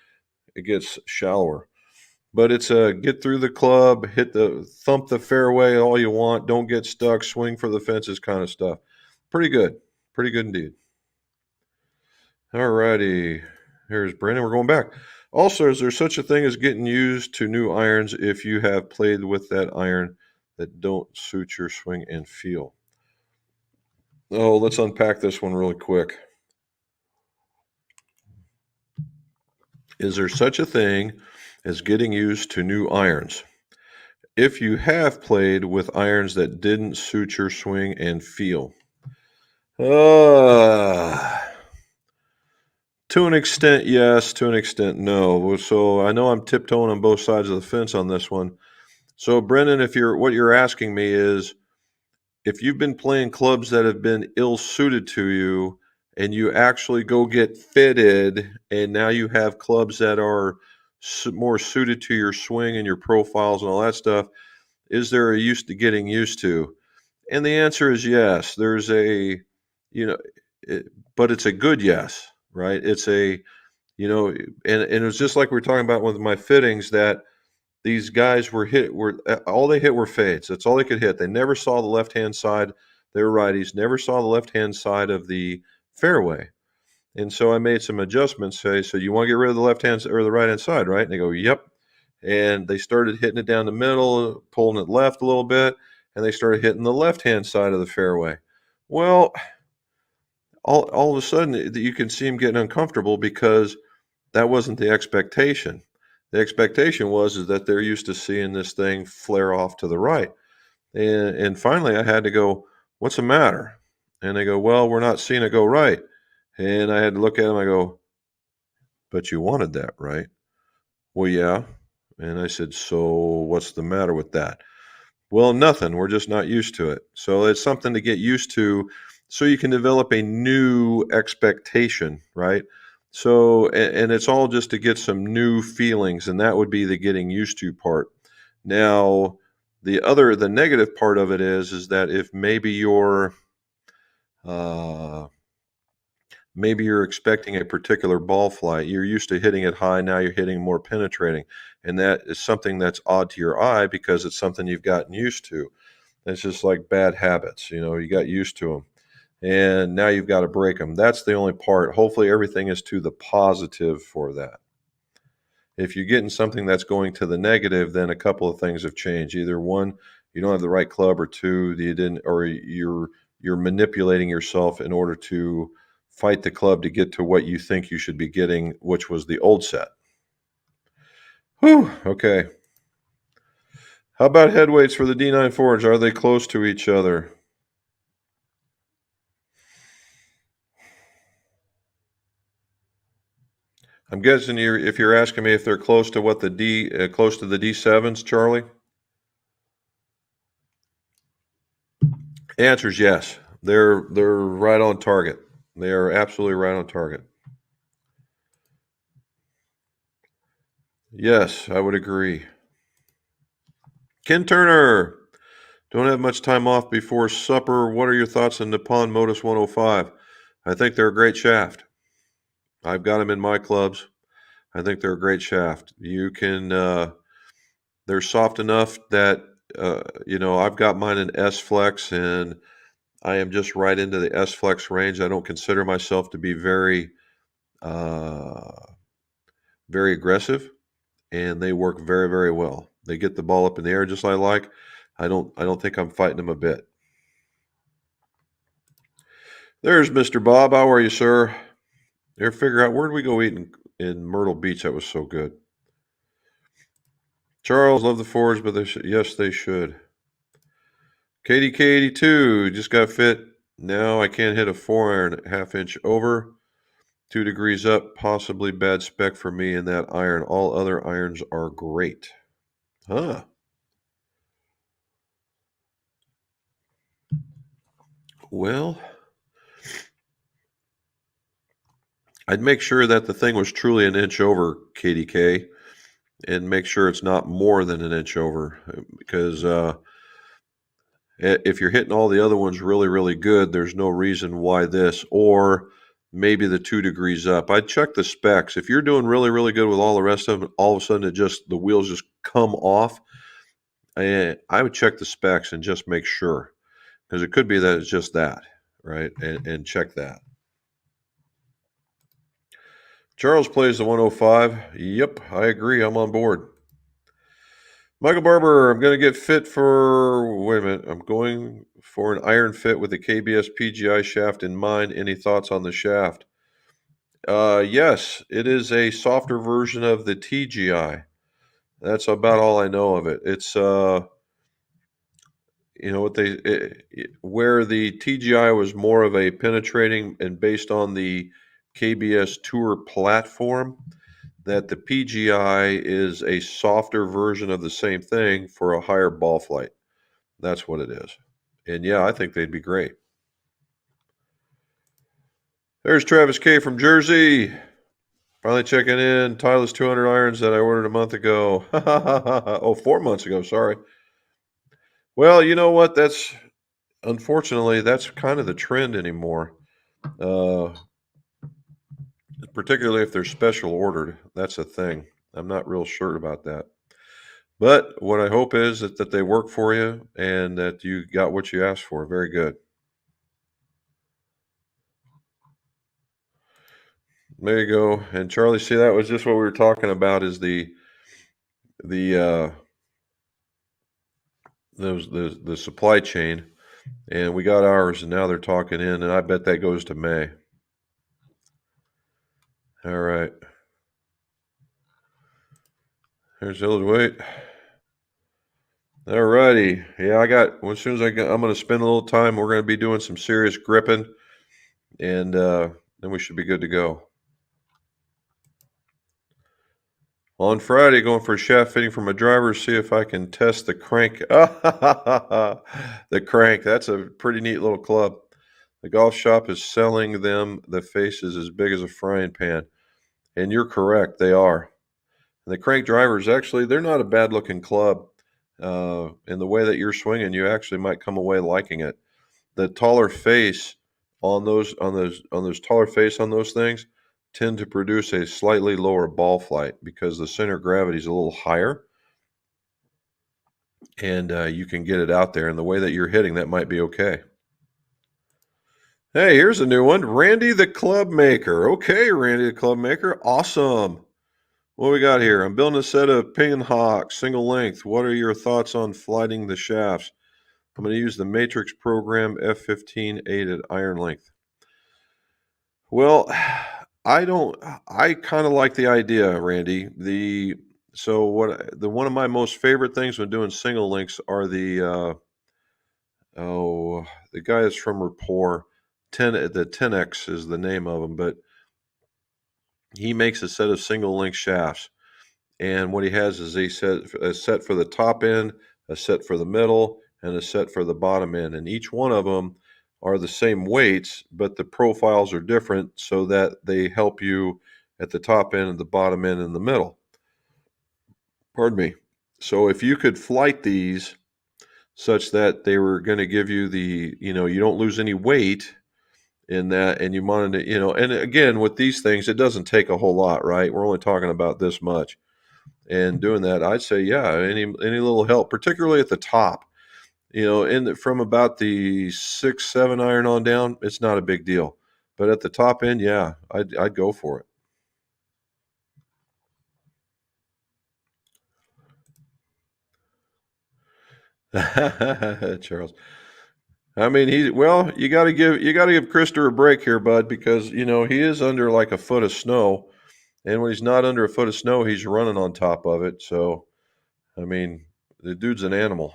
it gets shallower. But it's a get through the club, thump the fairway all you want, don't get stuck, swing for the fences kind of stuff. Pretty good. Pretty good indeed. All righty. Here's Brandon. We're going back. Also, is there such a thing as getting used to new irons if you have played with that iron that don't suit your swing and feel? Oh, let's unpack this one really quick. Is there such a thing as getting used to new irons if you have played with irons that didn't suit your swing and feel? To an extent, yes. To an extent, no. So I know I'm tiptoeing on both sides of the fence on this one. So, Brendan, what you're asking me is, if you've been playing clubs that have been ill suited to you, and you actually go get fitted, and now you have clubs that are more suited to your swing and your profiles and all that stuff, is there a use to getting used to? And the answer is yes. There's a, you know, but it's a good yes, right? It's a, and it was just like we were talking about with my fittings, that these guys were all they hit were fades. That's all they could hit. They never saw the left-hand side. They were righties, never saw the left-hand side of the fairway. And so I made some adjustments. Say, so you want to get rid of the left-hand or the right-hand side, right? And they go, yep. And they started hitting it down the middle, pulling it left a little bit, and they started hitting the left-hand side of the fairway. Well, all of a sudden you can see them getting uncomfortable, because that wasn't the expectation. The expectation is that they're used to seeing this thing flare off to the right. And finally I had to go, what's the matter? And they go, well, we're not seeing it go right. And I had to look at them. I go, but you wanted that, right? Well, yeah. And I said, so what's the matter with that? Well, nothing. We're just not used to it. So it's something to get used to, so you can develop a new expectation, right? So, and it's all just to get some new feelings, and that would be the getting used to part. Now, the negative part of it is that if maybe you're Maybe you're expecting a particular ball flight. You're used to hitting it high. Now you're hitting more penetrating. And that is something that's odd to your eye because it's something you've gotten used to. It's just like bad habits. You got used to them. And now you've got to break them. That's the only part. Hopefully, everything is to the positive for that. If you're getting something that's going to the negative, then a couple of things have changed. Either one, you don't have the right club, or two, you didn't, or you're manipulating yourself in order to fight the club to get to what you think you should be getting, which was the old set. Whew, okay. How about head weights for the D9 Forge? Are they close to each other? I'm guessing if you're asking me if they're close to what the close to the D7s, Charlie. The answer is yes. They're right on target. They are absolutely right on target. Yes, I would agree. Ken Turner, don't have much time off before supper. What are your thoughts on Nippon Modus 105? I think they're a great shaft. I've got them in my clubs. I think they're a great shaft. You can, they're soft enough that, I've got mine in S Flex, and I am just right into the S Flex range. I don't consider myself to be very, very aggressive, and they work very, very well. They get the ball up in the air just like I like. I don't think I'm fighting them a bit. There's Mr. Bob. How are you, sir? There, figure out where'd we go eat in Myrtle Beach? That was so good. Charles, love the Fords, but yes, they should. KDK82 just got fit. Now I can't hit a 4-iron, half-inch over. 2 degrees up, possibly bad spec for me in that iron. All other irons are great. Huh. Well, I'd make sure that the thing was truly an inch over, KDK, and make sure it's not more than an inch over, because if you're hitting all the other ones really, really good, there's no reason why this, or maybe the 2 degrees up. I'd check the specs. If you're doing really, really good with all the rest of them, all of a sudden the wheels just come off, I would check the specs and just make sure, because it could be that it's just that, right? And check that. Charles plays the 105. Yep, I agree. I'm on board. Michael Barber, I'm going to get fit for, wait a minute, I'm going for an iron fit with the KBS PGI shaft in mind. Any thoughts on the shaft? Yes, it is a softer version of the TGI. That's about all I know of it. It's, where the TGI was more of a penetrating and based on the KBS Tour platform, that the PGI is a softer version of the same thing for a higher ball flight. That's what it is. And yeah, I think they'd be great. There's Travis K from Jersey. Finally checking in. Titleist 200 irons that I ordered a month ago. 4 months ago. Sorry. Well, you know what? Unfortunately, that's kind of the trend anymore. Particularly if they're special ordered. That's a thing. I'm not real sure about that. But what I hope is that they work for you and that you got what you asked for. Very good. There you go. And Charlie, see, that was just what we were talking about, is the supply chain, and we got ours, and now they're talking in, and I bet that goes to May. All right. There's Illinois. All righty. Yeah, as soon as I'm going to spend a little time. We're going to be doing some serious gripping, and then we should be good to go. On Friday, going for a shaft fitting for my driver, see if I can test the crank. The crank. That's a pretty neat little club. The golf shop is selling them. The face is as big as a frying pan. And you're correct, they are. And the crank drivers, actually, they're not a bad looking club. In the way that you're swinging, you actually might come away liking it. The taller face on those taller face on those things tend to produce a slightly lower ball flight because the center of gravity is a little higher, and you can get it out there. And the way that you're hitting, that might be okay. Hey, here's a new one. Randy the Club Maker. Okay, Randy the Club Maker. Awesome. What we got here? I'm building a set of Ping & Hawk single length. What are your thoughts on flighting the shafts? I'm going to use the Matrix program F15-8 at iron length. Well, I kind of like the idea, Randy. One of my most favorite things when doing single links are the guy that's from Rapport. The 10X is the name of him, but he makes a set of single link shafts. And what he has is a set for the top end, a set for the middle, and a set for the bottom end. And each one of them are the same weights, but the profiles are different so that they help you at the top end and the bottom end and the middle. Pardon me. So if you could flight these such that they were going to give you you don't lose any weight in that, and you wanted to, and again, with these things, it doesn't take a whole lot, right? We're only talking about this much. And doing that, I'd say, yeah, any little help, particularly at the top, from about the 6-7 iron on down, it's not a big deal. But at the top end, yeah, I'd go for it. Charles. I mean, you got to give Krister a break here, bud, because he is under like a foot of snow, and when he's not under a foot of snow, he's running on top of it. So, I mean, the dude's an animal.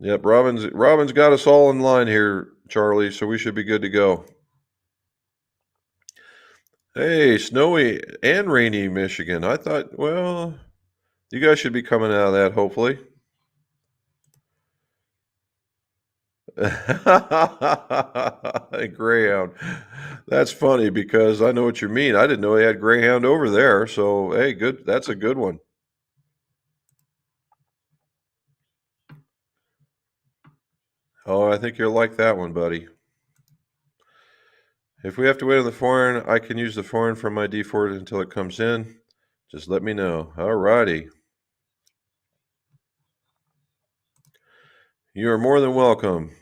Yep, Robin's got us all in line here, Charlie, so we should be good to go. Hey, snowy and rainy Michigan. I thought, well, you guys should be coming out of that, hopefully. Greyhound. That's funny because I know what you mean. I didn't know they had Greyhound over there. So, hey, good. That's a good one. Oh, I think you'll like that one, buddy. If we have to wait on the foreign, I can use the foreign from my D4 until it comes in. Just let me know. All righty. You are more than welcome.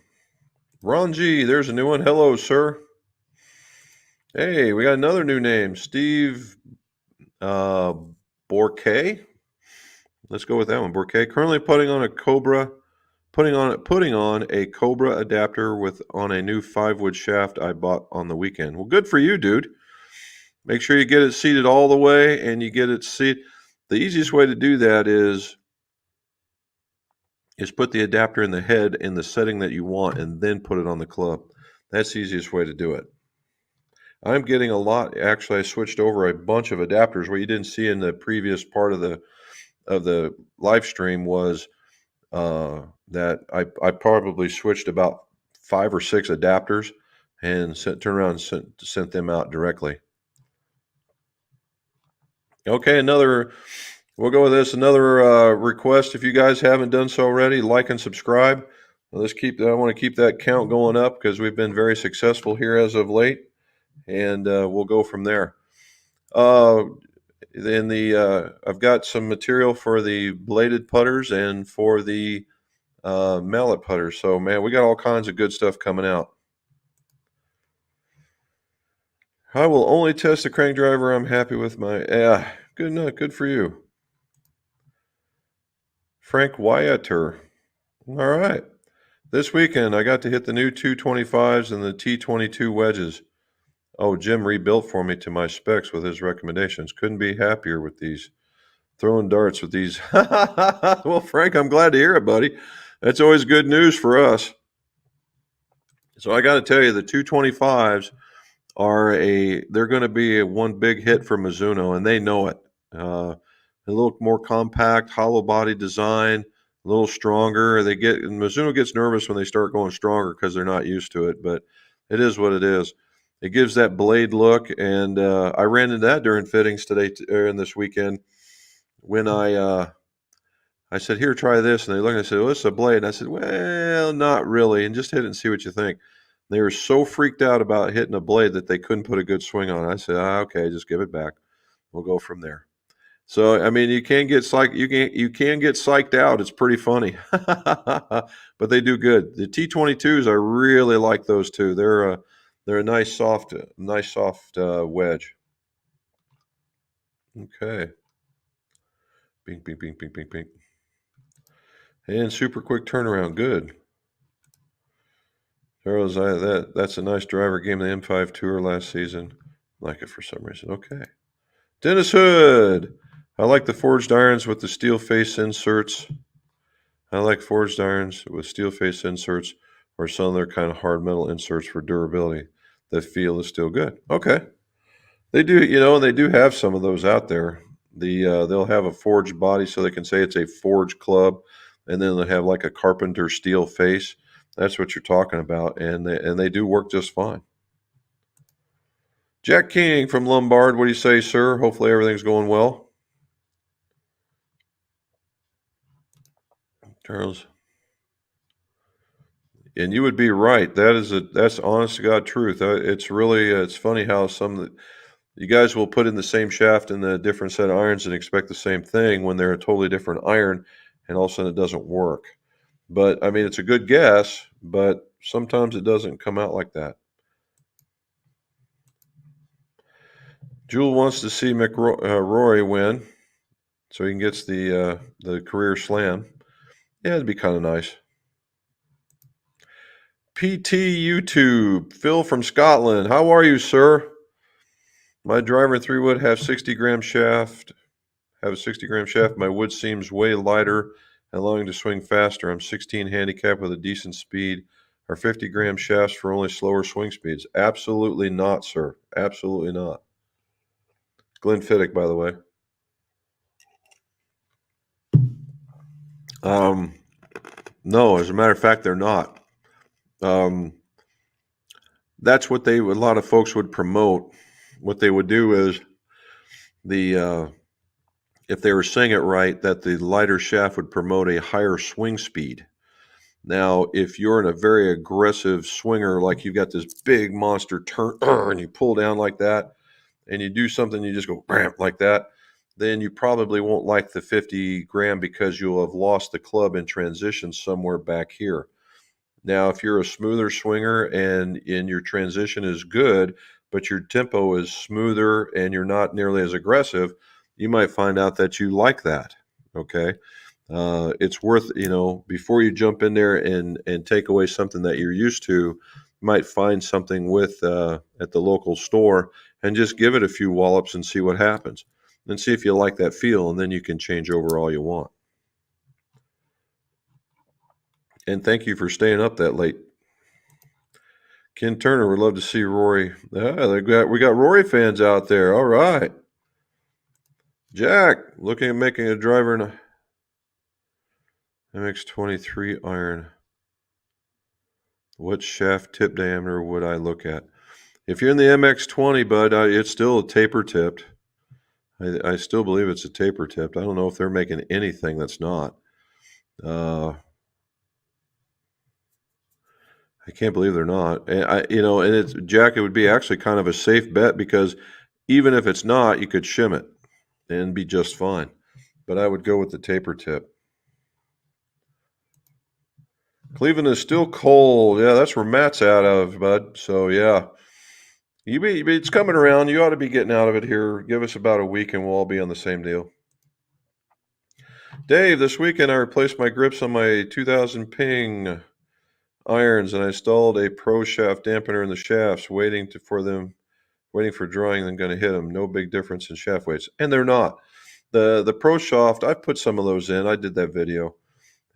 Ron G, there's a new one. Hello, sir. Hey, we got another new name. Steve Bourquet. Let's go with that one. Bourquet. Currently putting on a Cobra adapter on a new 5-wood shaft I bought on the weekend. Well, good for you, dude. Make sure you get it seated all the way and you get it seated. The easiest way to do that is put the adapter in the head in the setting that you want and then put it on the club. That's the easiest way to do it. I'm getting a lot. Actually, I switched over a bunch of adapters. What you didn't see in the previous part of the live stream was that I probably switched about 5 or 6 adapters and turned around and sent them out directly. Okay, we'll go with this. Another request, if you guys haven't done so already, like and subscribe. I want to keep that count going up because we've been very successful here as of late, and we'll go from there. I've got some material for the bladed putters and for the mallet putters. So, man, we got all kinds of good stuff coming out. I will only test the crank driver. I'm happy with my. Yeah, good for you. Frank Wyatter. All right. This weekend, I got to hit the new 225s and the T22 wedges. Oh, Jim rebuilt for me to my specs with his recommendations. Couldn't be happier with these. Throwing darts with these. Well, Frank, I'm glad to hear it, buddy. That's always good news for us. So I got to tell you, the 225s they're going to be one big hit for Mizuno, and they know it. A little more compact, hollow body design, a little stronger. Mizuno gets nervous when they start going stronger because they're not used to it, but it is what it is. It gives that blade look, and I ran into that during fittings today and this weekend when I I said, here, try this. And they looked and they said, well, this is a blade. And I said, well, not really. And just hit it and see what you think. They were so freaked out about hitting a blade that they couldn't put a good swing on it. I said, okay, just give it back. We'll go from there. So I mean, you can get psyched out. It's pretty funny, but they do good. The T22s, I really like those too. They're a nice soft wedge. Okay, bing, bing, bing, bing, bing, bing, and super quick turnaround. Good. Charles, that's a nice driver. Game of the M5 Tour last season. Like it for some reason. Okay. Dennis Hood. I like the forged irons with the steel face inserts. I like forged irons with steel face inserts or some other kind of hard metal inserts for durability. The feel is still good. Okay. They do, they do have some of those out there. They'll have a forged body so they can say it's a forged club, and then they'll have like a carpenter steel face. That's what you're talking about, and they do work just fine. Jack King from Lombard, what do you say, sir? Hopefully everything's going well. Charles. And you would be right. That's honest to God truth. It's really it's funny how you guys will put in the same shaft and the different set of irons and expect the same thing when they're a totally different iron, and all of a sudden it doesn't work. But I mean, it's a good guess, but sometimes it doesn't come out like that. Jewel wants to see Rory win, so he gets the career slam. Yeah, it'd be kind of nice. PT YouTube, Phil from Scotland. How are you, sir? My driver in 3-wood have 60-gram shaft. Have a 60-gram shaft. My wood seems way lighter and allowing to swing faster. I'm 16 handicap with a decent speed. Are 50-gram shafts for only slower swing speeds? Absolutely not, sir. Absolutely not. Glenn Fiddick, by the way. No, as a matter of fact, they're not. That's what a lot of folks would promote. What they would do is if they were saying it right, that the lighter shaft would promote a higher swing speed. Now, if you're in a very aggressive swinger, like you've got this big monster turn and you pull down like that, and you do something, you just go bam like that, then you probably won't like the 50 gram because you'll have lost the club in transition somewhere back here. Now, if you're a smoother swinger and your transition is good, but your tempo is smoother and you're not nearly as aggressive, you might find out that you like that. Okay. It's worth, before you jump in there and take away something that you're used to, you might find something at the local store and just give it a few wallops and see what happens and see if you like that feel. And then you can change over all you want. And thank you for staying up that late. Ken Turner would love to see Rory. We got Rory fans out there. All right. Jack, looking at making a driver in a MX23 iron. What shaft tip diameter would I look at? If you're in the MX20, bud, it's still a taper tipped. I still believe it's a taper tipped. I don't know if they're making anything that's not. I can't believe they're not. And it's Jack. It would be actually kind of a safe bet because even if it's not, you could shim it and be just fine. But I would go with the taper tip. Cleveland is still cold. Yeah, that's where Matt's out of, bud. So yeah, it's coming around. You ought to be getting out of it here. Give us about a week, and we'll all be on the same deal. Dave, this weekend I replaced my grips on my 2000 Ping irons, and I installed a Pro shaft dampener in the shafts, waiting for drying, then going to hit them. No big difference in shaft weights, and they're not. The Pro shaft, I've put some of those in. I did that video,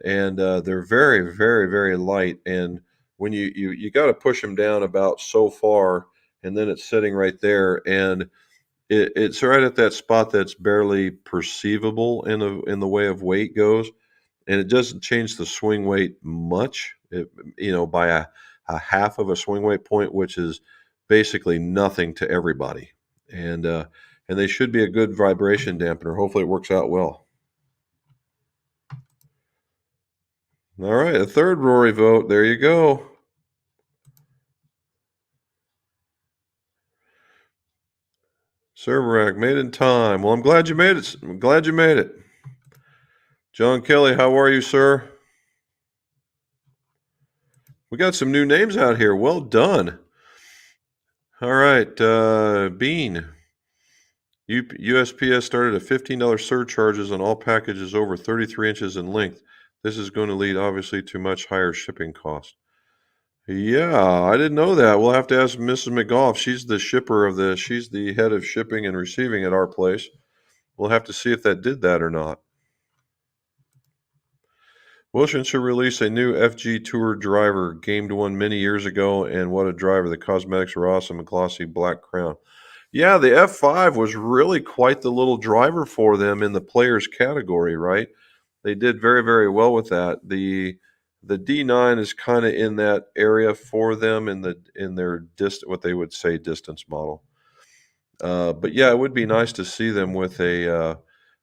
and they're very, very, very light. And when you got to push them down about so far, and then it's sitting right there, and it's right at that spot that's barely perceivable in the way of weight goes, and it doesn't change the swing weight much. By a half of a swing weight point, which is basically nothing to everybody, and they should be a good vibration dampener. Hopefully, it works out well. All right, a third Rory vote. There you go. Server rack made in time. Well, I'm glad you made it. I'm glad you made it. John Kelly, how are you, sir? We got some new names out here. Well done. All right, Bean. USPS started at $15 surcharges on all packages over 33 inches in length. This is going to lead, obviously, to much higher shipping costs. Yeah, I didn't know that. We'll have to ask Mrs. McGough. She's the head of shipping and receiving at our place. We'll have to see if that did that or not. Wilson should release a new FG Tour driver. Gamed one many years ago, and what a driver. The cosmetics are awesome and glossy black crown. Yeah, the F5 was really quite the little driver for them in the players category, right? They did very, very well with that. The D9 is kind of in that area for them in their what they would say distance model. But yeah, it would be nice to see them with a.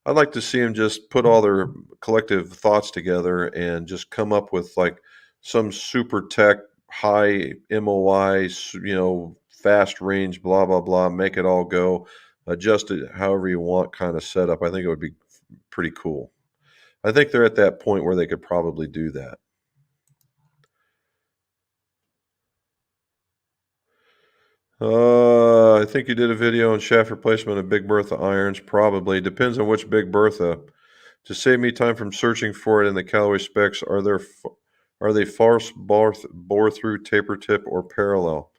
I'd like to see them just put all their collective thoughts together and just come up with like some super tech, high MOI, fast range, blah blah blah. Make it all go, adjust it however you want, kind of setup. I think it would be pretty cool. I think they're at that point where they could probably do that. I think you did a video on shaft replacement of Big Bertha irons. Probably depends on which Big Bertha. To save me time from searching for it in the Callaway specs, are they farce bore through taper tip or parallel?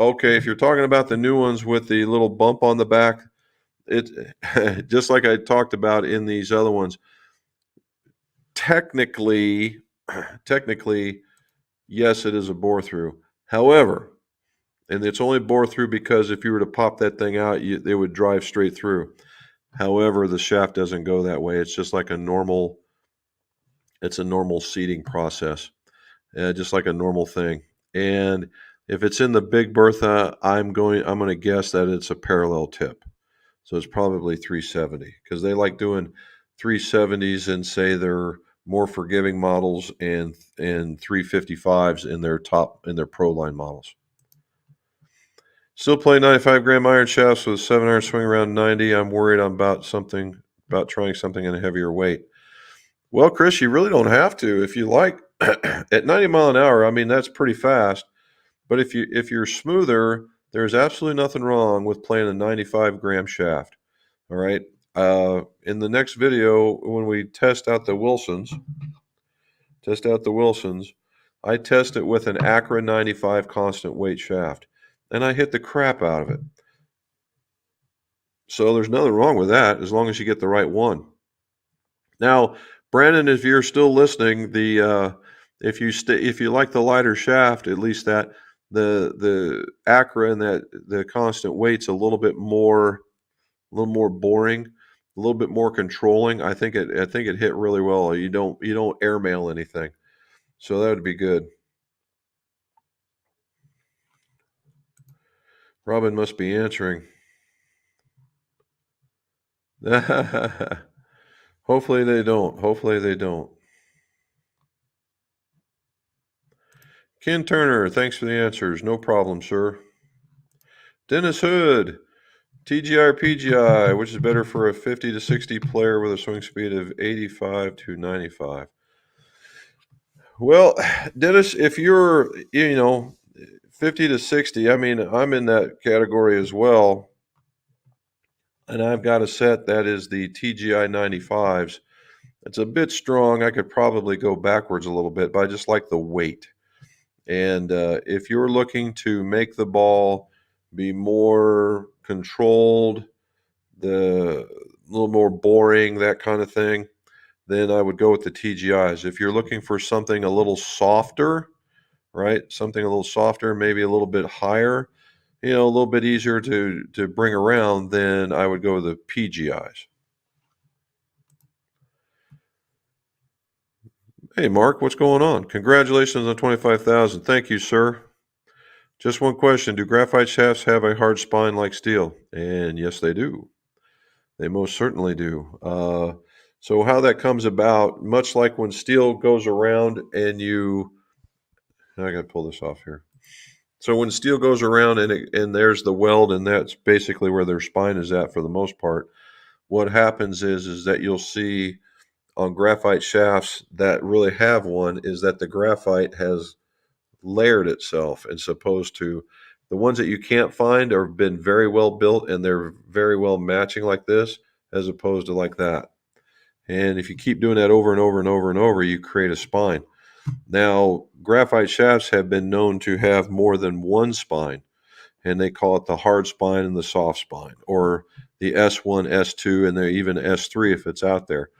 Okay. If you're talking about the new ones with the little bump on the back, it just like I talked about in these other ones. Technically, yes, it is a bore through. However, and it's only bore through because if you were to pop that thing out, it would drive straight through. However, the shaft doesn't go that way. It's just like a normal seating process, just like a normal thing. And if it's in the Big Bertha, I'm going to guess that it's a parallel tip. So it's probably 370 because they like doing 370s and say they're more forgiving models and 355s in their pro line models. Still play 95 gram iron shafts with a 7-iron swing around 90. I'm worried about trying something in a heavier weight. Well, Chris, you really don't have to if you like. At 90 mile an hour, I mean that's pretty fast. But if you're smoother, there's absolutely nothing wrong with playing a 95 gram shaft. All right. In the next video, when we test out the Wilsons, I test it with an Acra 95 constant weight shaft, and I hit the crap out of it. So there's nothing wrong with that as long as you get the right one. Now, Brandon, if you're still listening, if you like the lighter shaft, at least that the Acra and that the constant weight's a little more boring, a little bit more controlling. I think it hit really well. You don't airmail anything, so that would be good. Robin must be answering. Hopefully they don't. Ken Turner, thanks for the answers. No problem, sir. Dennis Hood, TGI or PGI, which is better for a 50 to 60 player with a swing speed of 85 to 95? Well, Dennis, if you're, 50 to 60, I mean, I'm in that category as well. And I've got a set that is the TGI 95s. It's a bit strong. I could probably go backwards a little bit, but I just like the weight. And if you're looking to make the ball be more controlled, a little more boring, that kind of thing, then I would go with the TGIs. If you're looking for something a little softer, right? Something a little softer, maybe a little bit higher, a little bit easier to bring around, then I would go with the PGIs. Hey, Mark, what's going on? Congratulations on 25,000. Thank you, sir. Just one question. Do graphite shafts have a hard spine like steel? And yes, they do. They most certainly do. So how that comes about, much like when steel goes around and I got to pull this off here. So when steel goes around and there's the weld, and that's basically where their spine is at for the most part. What happens is that you'll see on graphite shafts that really have one is that the graphite has layered itself, as opposed to the ones that you can't find are been very well built and they're very well matching like this, as opposed to like that. And if you keep doing that over and over and over and over, you create a spine. Now, graphite shafts have been known to have more than one spine, and they call it the hard spine and the soft spine, or the S1, S2, and even S3 if it's out there.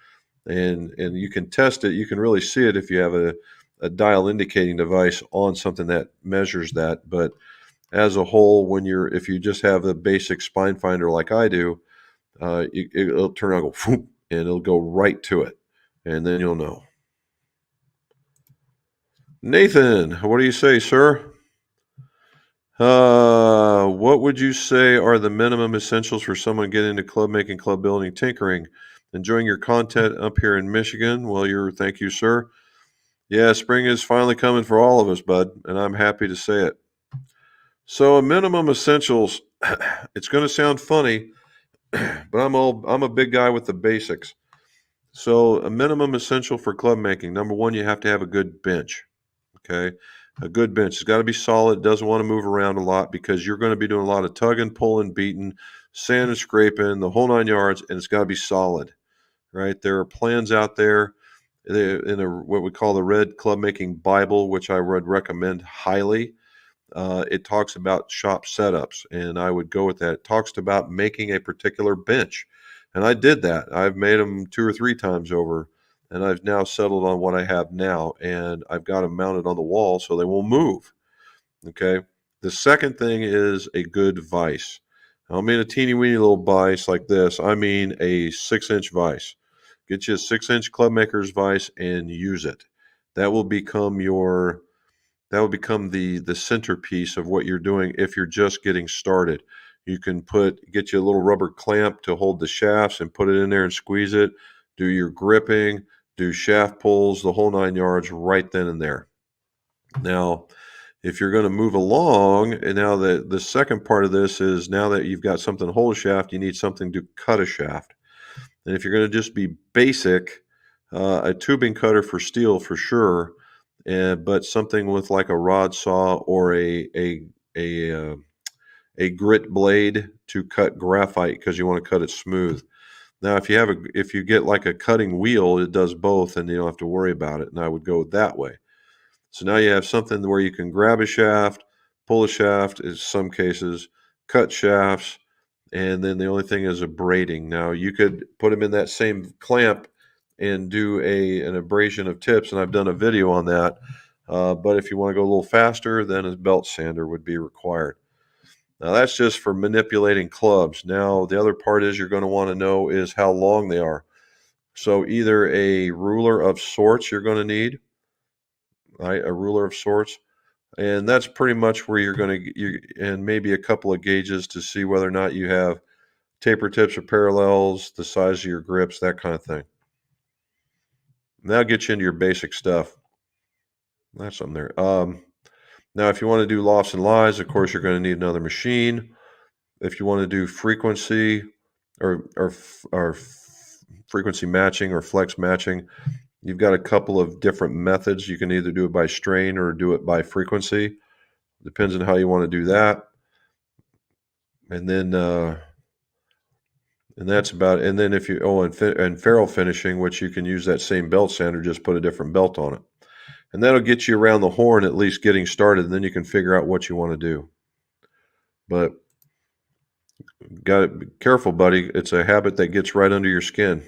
And you can test it. You can really see it if you have a dial indicating device on something that measures that. But as a whole, if you just have a basic spine finder like I do, it'll turn on, go, and it'll go right to it, and then you'll know. Nathan, what do you say, sir? What would you say are the minimum essentials for someone getting into club making, club building, tinkering? Enjoying your content up here in Michigan. Well, thank you, sir. Yeah, spring is finally coming for all of us, bud, and I'm happy to say it. So, a minimum essentials. It's going to sound funny, but I'm a big guy with the basics. So, a minimum essential for club making. Number one, you have to have a good bench. Okay. A good bench. It's got to be solid. It doesn't want to move around a lot because you're going to be doing a lot of tugging, pulling, beating, sanding, scraping, the whole 9 yards, and it's got to be solid, right? There are plans out there in what we call the Red Club Making Bible, which I would recommend highly. It talks about shop setups, and I would go with that. It talks about making a particular bench, and I did that. I've made them 2 or 3 times over, and I've now settled on what I have now, and I've got them mounted on the wall so they won't move. Okay. The second thing is a good vise. I don't mean a teeny weeny little vise like this. I mean a 6-inch vise. Get you a 6-inch club maker's vise and use it. That will become the centerpiece of what you're doing if you're just getting started. You can get you a little rubber clamp to hold the shafts and put it in there and squeeze it. Do your gripping, do shaft pulls, the whole 9 yards right then and there. Now, if you're going to move along, and now the second part of this is now that you've got something to hold a shaft, you need something to cut a shaft. And if you're going to just be basic, a tubing cutter for steel for sure, but something with like a rod saw or a grit blade to cut graphite because you want to cut it smooth. Now, if you get like a cutting wheel, it does both, and you don't have to worry about it. And I would go that way. So now you have something where you can grab a shaft, pull a shaft in some cases, cut shafts, and then the only thing is a braiding. Now you could put them in that same clamp and do an abrasion of tips, and I've done a video on that. But if you want to go a little faster, then a belt sander would be required. Now that's just for manipulating clubs. Now the other part is you're going to want to know is how long they are. So either a ruler of sorts you're going to need, right? A ruler of sorts. And that's pretty much where you're going to, and maybe a couple of gauges to see whether or not you have taper tips or parallels, the size of your grips, that kind of thing. And that'll get you into your basic stuff. That's something there. Now, if you want to do lofts and lies, of course, you're going to need another machine. If you want to do frequency or frequency matching or flex matching, you've got a couple of different methods. You can either do it by strain or do it by frequency. Depends on how you want to do that. And then and that's about it. And then if you and ferrule finishing, which you can use that same belt sander, just put a different belt on it, and that'll get you around the horn at least getting started. And then you can figure out what you want to do. But got to be careful, buddy. It's a habit that gets right under your skin.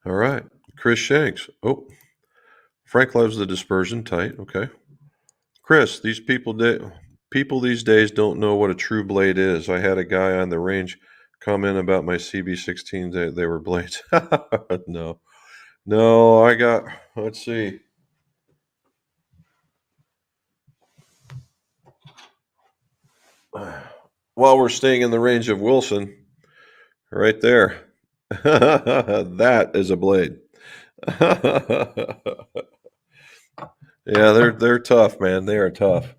All right, Chris Shanks. Oh, Frank loves the dispersion. Tight. Okay, Chris. People these days don't know what a true blade is. I had a guy on the range comment about my CB16s. They were blades. No. No, let's see. While we're staying in the range of Wilson, right there. That is a blade. Yeah, they're tough, man. They are tough.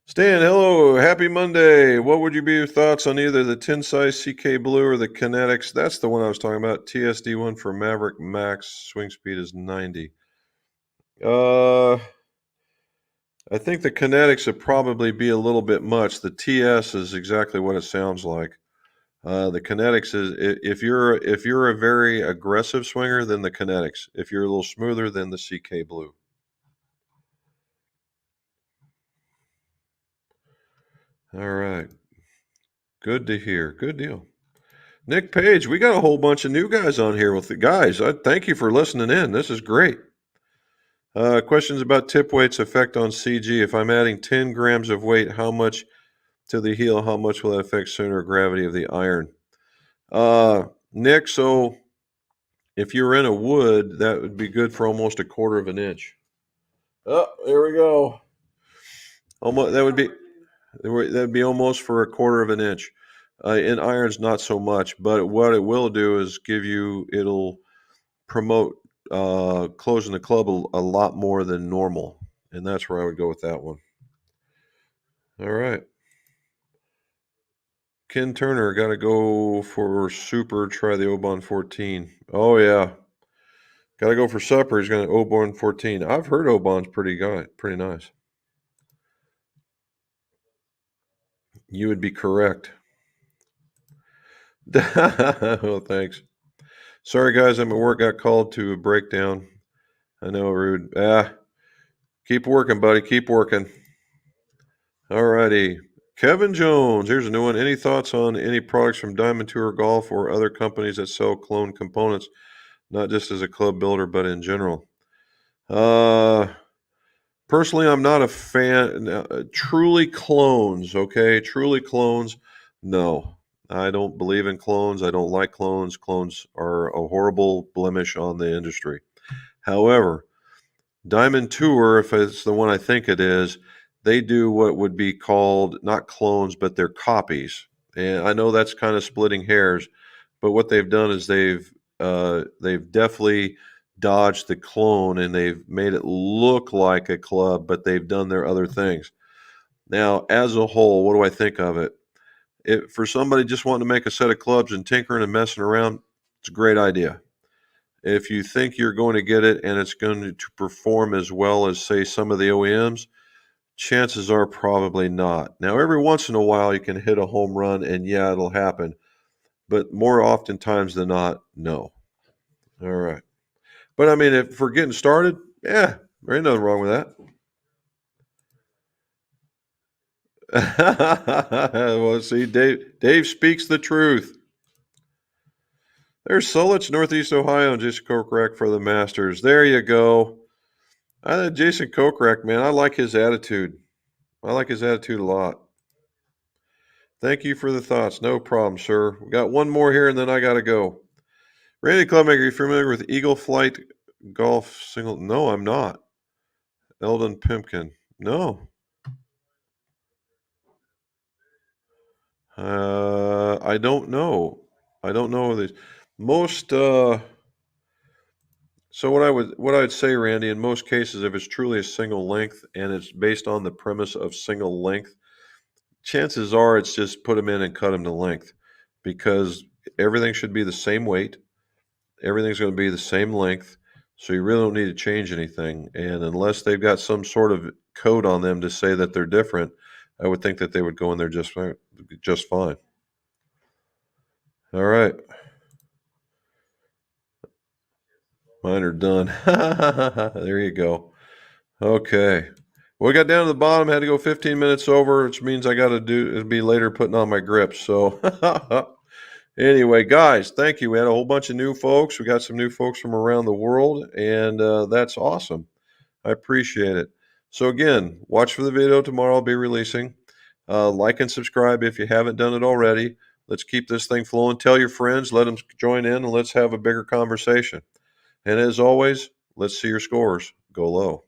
Stan, hello. Happy Monday. What would be your thoughts on either the tin size CK Blue or the Kinetics? That's the one I was talking about. TSD one for Maverick Max. Swing speed is 90. I think the Kinetics would probably be a little bit much. The TS is exactly what it sounds like. The Kinetics is if you're a very aggressive swinger, then the Kinetics. If you're a little smoother, then the CK Blue. All right. Good to hear. Good deal. Nick Page, we got a whole bunch of new guys on here with the guys. I thank you for listening in. This is great. Questions about tip weight's effect on CG. If I'm adding 10 grams of weight, how much to the heel? How much will that affect center of gravity of the iron? Nick, so if you're in a wood, that would be good for almost 1/4 of an inch. Oh, there we go. Almost that'd be almost for 1/4 of an inch. In irons, not so much, but what it will do is it'll promote closing the club a lot more than normal, and that's where I would go with that one. All right. Ken Turner, got to go for super. Try the Oban 14. Oh yeah, got to go for supper. He's going to Oban 14. I've heard Oban's pretty nice. You would be correct. Well, thanks. Sorry, guys. I'm at work. Got called to a breakdown. I know, rude. Keep working, buddy. Keep working. All righty. Kevin Jones. Here's a new one. Any thoughts on any products from Diamond Tour Golf or other companies that sell clone components, not just as a club builder, but in general? Personally, I'm not a fan. Truly clones, okay? Truly clones. No, I don't believe in clones. I don't like clones. Clones are a horrible blemish on the industry. However, Diamond Tour, if it's the one I think it is, they do what would be called not clones, but they're copies. And I know that's kind of splitting hairs, but what they've done is they've definitely dodged the clone and they've made it look like a club, but they've done their other things. Now, as a whole, what do I think of it? For somebody just wanting to make a set of clubs and tinkering and messing around, it's a great idea. If you think you're going to get it and it's going to perform as well as, say, some of the OEMs, chances are probably not. Now, every once in a while, you can hit a home run, and yeah, it'll happen. But more oftentimes than not, no. All right. But I mean, if we're getting started, yeah, there ain't nothing wrong with that. Well, see, Dave speaks the truth. There's Solich, Northeast Ohio, and Jason Kokrak for the Masters. There you go. Jason Kokrak, man, I like his attitude. I like his attitude a lot. Thank you for the thoughts. No problem, sir. We got one more here, and then I got to go. Randy Clubmaker, you familiar with Eagle Flight Golf Single? No, I'm not. Eldon Pimpkin. No. I don't know. I don't know these. Most so what I'd say, Randy, in most cases, if it's truly a single length and it's based on the premise of single length, chances are it's just put them in and cut them to length because everything should be the same weight. Everything's going to be the same length. So you really don't need to change anything. And unless they've got some sort of code on them to say that they're different, I would think that they would go in there just fine. All right. Mine are done. There you go. Okay. Well, we got down to the bottom, had to go 15 minutes over, which means I got to it'll be later putting on my grips. So anyway, guys, thank you. We had a whole bunch of new folks. We got some new folks from around the world, and that's awesome. I appreciate it. So again, watch for the video tomorrow. I'll be releasing. Like and subscribe if you haven't done it already. Let's keep this thing flowing. Tell your friends, let them join in, and let's have a bigger conversation. And as always, let's see your scores go low.